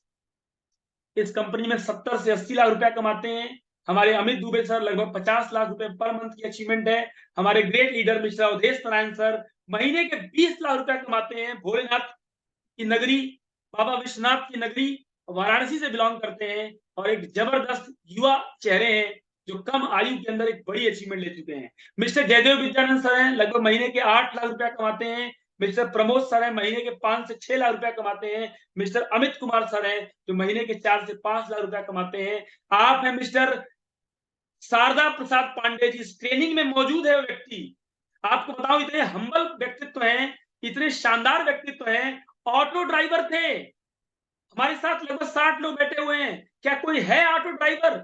इस कंपनी में 70 से 80 लाख रुपया कमाते हैं। हमारे अमित दुबे सर लगभग 50 लाख रुपए पर मंथ की अचीवमेंट है। हमारे great leader mister Awadhesh Narayan sir महीने के 20 लाख रुपया कमाते हैं। भोलेनाथ की नगरी, बाबा विश्वनाथ की नगरी, वाराणसी से बिलोंग करते हैं और एक जबरदस्त युवा चेहरे हैं जो कम आयु के अंदर एक बड़ी अचीवमेंट ले चुके हैं। मिस्टर जयदेव विद्यानंद सर हैं, लगभग महीने के 8 लाख रुपया कमाते हैं। मिस्टर प्रमोद सर हैं, महीने के 5 से 6 लाख रुपया कमाते हैं। मिस्टर अमित कुमार सर हैं जो महीने के 4 से 5 लाख रुपया कमाते हैं। आप हैं मिस्टर शारदा प्रसाद पांडे जी, इस ट्रेनिंग में मौजूद है वो व्यक्ति। आपको बताऊं, इतने हम्बल व्यक्तित्व हैं, इतने शानदार व्यक्तित्व हैं। ऑटो ड्राइवर थे, हमारे साथ लगभग 60 लोग बैठे हुए हैं। क्या कोई है ऑटो ड्राइवर?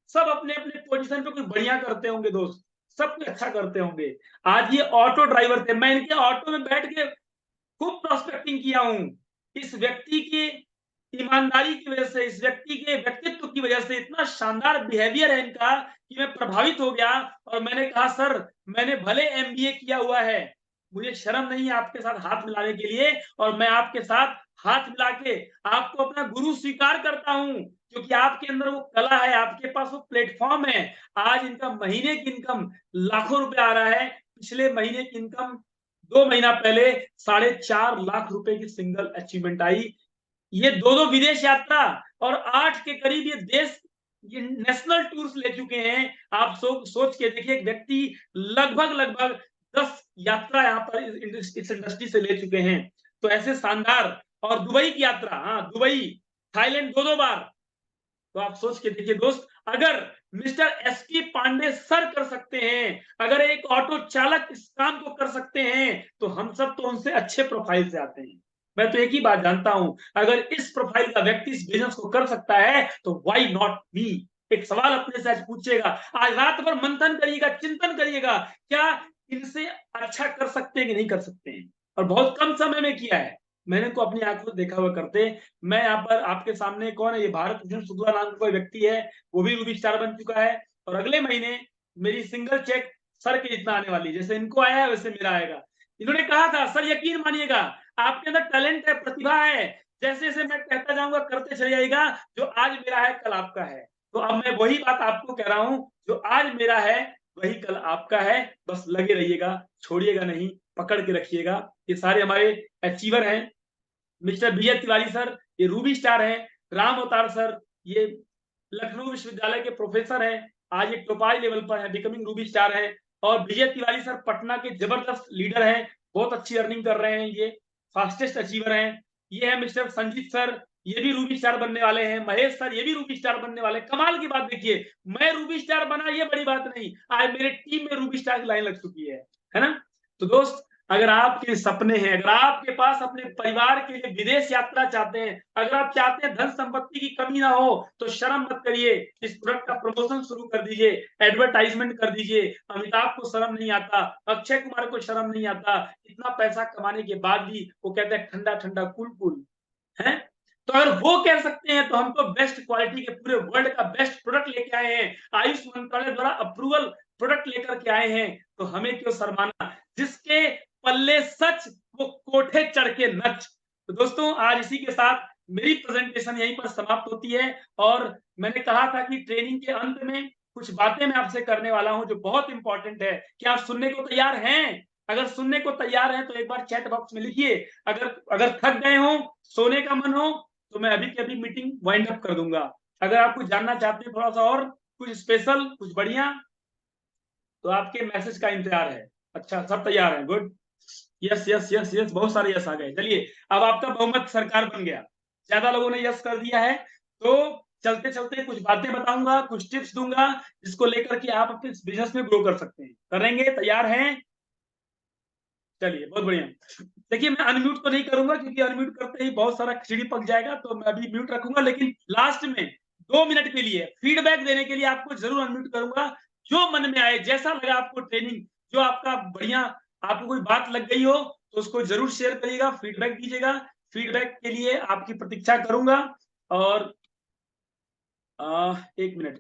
सब अपने अपने पोजीशन पे कुछ बढ़िया करते होंगे दोस्त, सब कुछ अच्छा करते होंगे। आज ये ऑटो ड्राइवर थे, मैं इनके ऑटो में बैठ के खूब प्रोस्पेक्टिंग किया हूं। इस व्यक्ति की ईमानदारी की वजह से, इस व्यक्ति के व्यक्तित्व की वजह से, इतना शानदार बिहेवियर है इनका कि मैं प्रभावित हो गया। और मैंने कहा सर, मैंने भले एमबीए किया हुआ है, मुझे शर्म नहीं है आपके साथ हाथ मिलाने के लिए, और मैं आपके साथ हाथ मिला के आपको अपना गुरु स्वीकार करता हूं, क्योंकि आपके अंदर वो कला है, आपके पास वो प्लेटफॉर्म है। आज इनका महीने की इनकम लाखों रुपए आ रहा है। पिछले महीने की इनकम 2 महीना पहले 4.5 लाख रुपए की सिंगल अचीवमेंट आई। ये 2 विदेश यात्रा और 8 के करीब ये देश, ये नेशनल टूर्स ले चुके हैं। आप सोच के देखिए, एक व्यक्ति लगभग 10 यात्रा यहाँ पर इस इंडस्ट्री से ले चुके हैं। तो ऐसे शानदार, और दुबई की यात्रा, हाँ दुबई, थाईलैंड 2 बार। तो आप सोच के देखिए दोस्त, अगर मिस्टर एसपी पांडे सर कर सकते हैं, अगर एक ऑटो चालक इस काम को कर सकते हैं, तो हम सब तो उनसे अच्छे प्रोफाइल से आते हैं। मैं तो एक ही बात जानता हूं, अगर इस प्रोफाइल का व्यक्ति इस बिजनेस को कर सकता है तो व्हाई नॉट मी। एक सवाल अपने से आज पूछिएगा, आज रात भर मंथन करिएगा, चिंतन करिएगा, क्या इनसे अच्छा कर सकते हैं कि नहीं कर सकते हैं। और बहुत कम समय में किया है, मैंने को अपनी आंखों से देखा हुआ करते। मैं यहाँ पर आपके सामने, कौन है ये, भारत भूषण शुक्ला नाम का कोई व्यक्ति है, वो भी रूबी स्टार बन चुका है। और अगले महीने मेरी सिंगल चेक सर के जितना आने वाली, जैसे इनको आया है वैसे मेरा आएगा। इन्होंने कहा था, सर यकीन मानिएगा, आपके अंदर टैलेंट है, प्रतिभा है, जैसे जैसे मैं कहता जाऊंगा करते चले जाइएगा, जो आज मेरा है कल आपका है। तो अब मैं वही बात आपको कह रहा हूं, जो आज मेरा है वही कल आपका है। बस लगे रहिएगा, छोड़िएगा नहीं, पकड़ के रखिएगा। ये सारे हमारे अचीवर हैं। मिस्टर विजय तिवारी सर, ये रूबी स्टार हैं। राम अवतार सर, ये लखनऊ विश्वविद्यालय के प्रोफेसर हैं, आज एक टोपाई लेवल पर है, बिकमिंग रूबी स्टार हैं। और विजय तिवारी सर पटना के जबरदस्त लीडर हैं, बहुत अच्छी अर्निंग कर रहे हैं, ये फास्टेस्ट अचीवर हैं। ये है मिस्टर संजीत सर, ये भी रूबी स्टार बनने वाले हैं। महेश सर, ये भी रूबी स्टार बनने वाले। कमाल की बात देखिए, मैं रूबी स्टार बना ये बड़ी बात नहीं, आज मेरे टीम में रूबी स्टार की लाइन लग चुकी है ना। तो दोस्त, अगर आपके सपने हैं, अगर आपके पास अपने परिवार के लिए विदेश यात्रा चाहते हैं, अगर आप चाहते हैं धन संपत्ति की कमी ना हो, तो शर्म मत करिए, इस प्रोडक्ट का प्रमोशन शुरू कर दीजिए, एडवर्टाइजमेंट कर दीजिए। अमिताभ को शर्म नहीं आता, अक्षय कुमार को शर्म नहीं आता, इतना पैसा कमाने के बाद भी वो कहते हैं ठंडा ठंडा कूल कूल है। तो अगर वो कह सकते हैं, तो हम तो बेस्ट क्वालिटी के पूरे वर्ल्ड का बेस्ट प्रोडक्ट लेके आए हैं, आयुष मंत्रालय द्वारा अप्रूवल प्रोडक्ट लेकर के आए हैं तो हमें क्यों शर्माना, जिसके पल्ले सच वो कोठे चढ़ के नच। तो दोस्तों आज इसी के साथ मेरी प्रेजेंटेशन यहीं पर समाप्त होती है और मैंने कहा था कि ट्रेनिंग के अंत में कुछ बातें मैं आपसे करने वाला हूं जो बहुत इंपॉर्टेंट है। क्या आप सुनने को तैयार हैं? अगर सुनने को तैयार हैं तो एक बार चैट बॉक्स में लिखिए। अगर थक गए हो, सोने का मन हो, तो मैं अभी की अभी मीटिंग वाइंड अप कर दूंगा। अगर आप कुछ जानना चाहते हैं थोड़ा सा और कुछ स्पेशल, कुछ बढ़िया, तो आपके मैसेज का इंतजार है। अच्छा, सब तैयार है, good. Yes yes yes yes, बहुत सारे यस आ गए। चलिए, अब आपका बहुमत सरकार बन गया, ज्यादा लोगों ने यस कर दिया है। तो चलते चलते कुछ बातें बताऊंगा, कुछ टिप्स दूंगा, जिसको लेकर के आप अपने बिजनेस में ग्रो कर सकते हैं। करेंगे? तैयार हैं? चलिए, बहुत बढ़िया। देखिए, मैं अनम्यूट तो नहीं करूंगा क्योंकि अनम्यूट करते ही बहुत सारा खिचड़ी पक जाएगा, तो मैं अभी म्यूट रखूंगा, लेकिन लास्ट में 2 मिनट के लिए फीडबैक देने के लिए आपको जरूर अनम्यूट करूंगा। जो मन में आए, जैसा लगा आपको ट्रेनिंग, जो आपका बढ़िया, आपको कोई बात लग गई हो तो उसको जरूर शेयर करिएगा, फीडबैक दीजिएगा। फीडबैक के लिए आपकी प्रतीक्षा करूंगा। और 1 मिनट,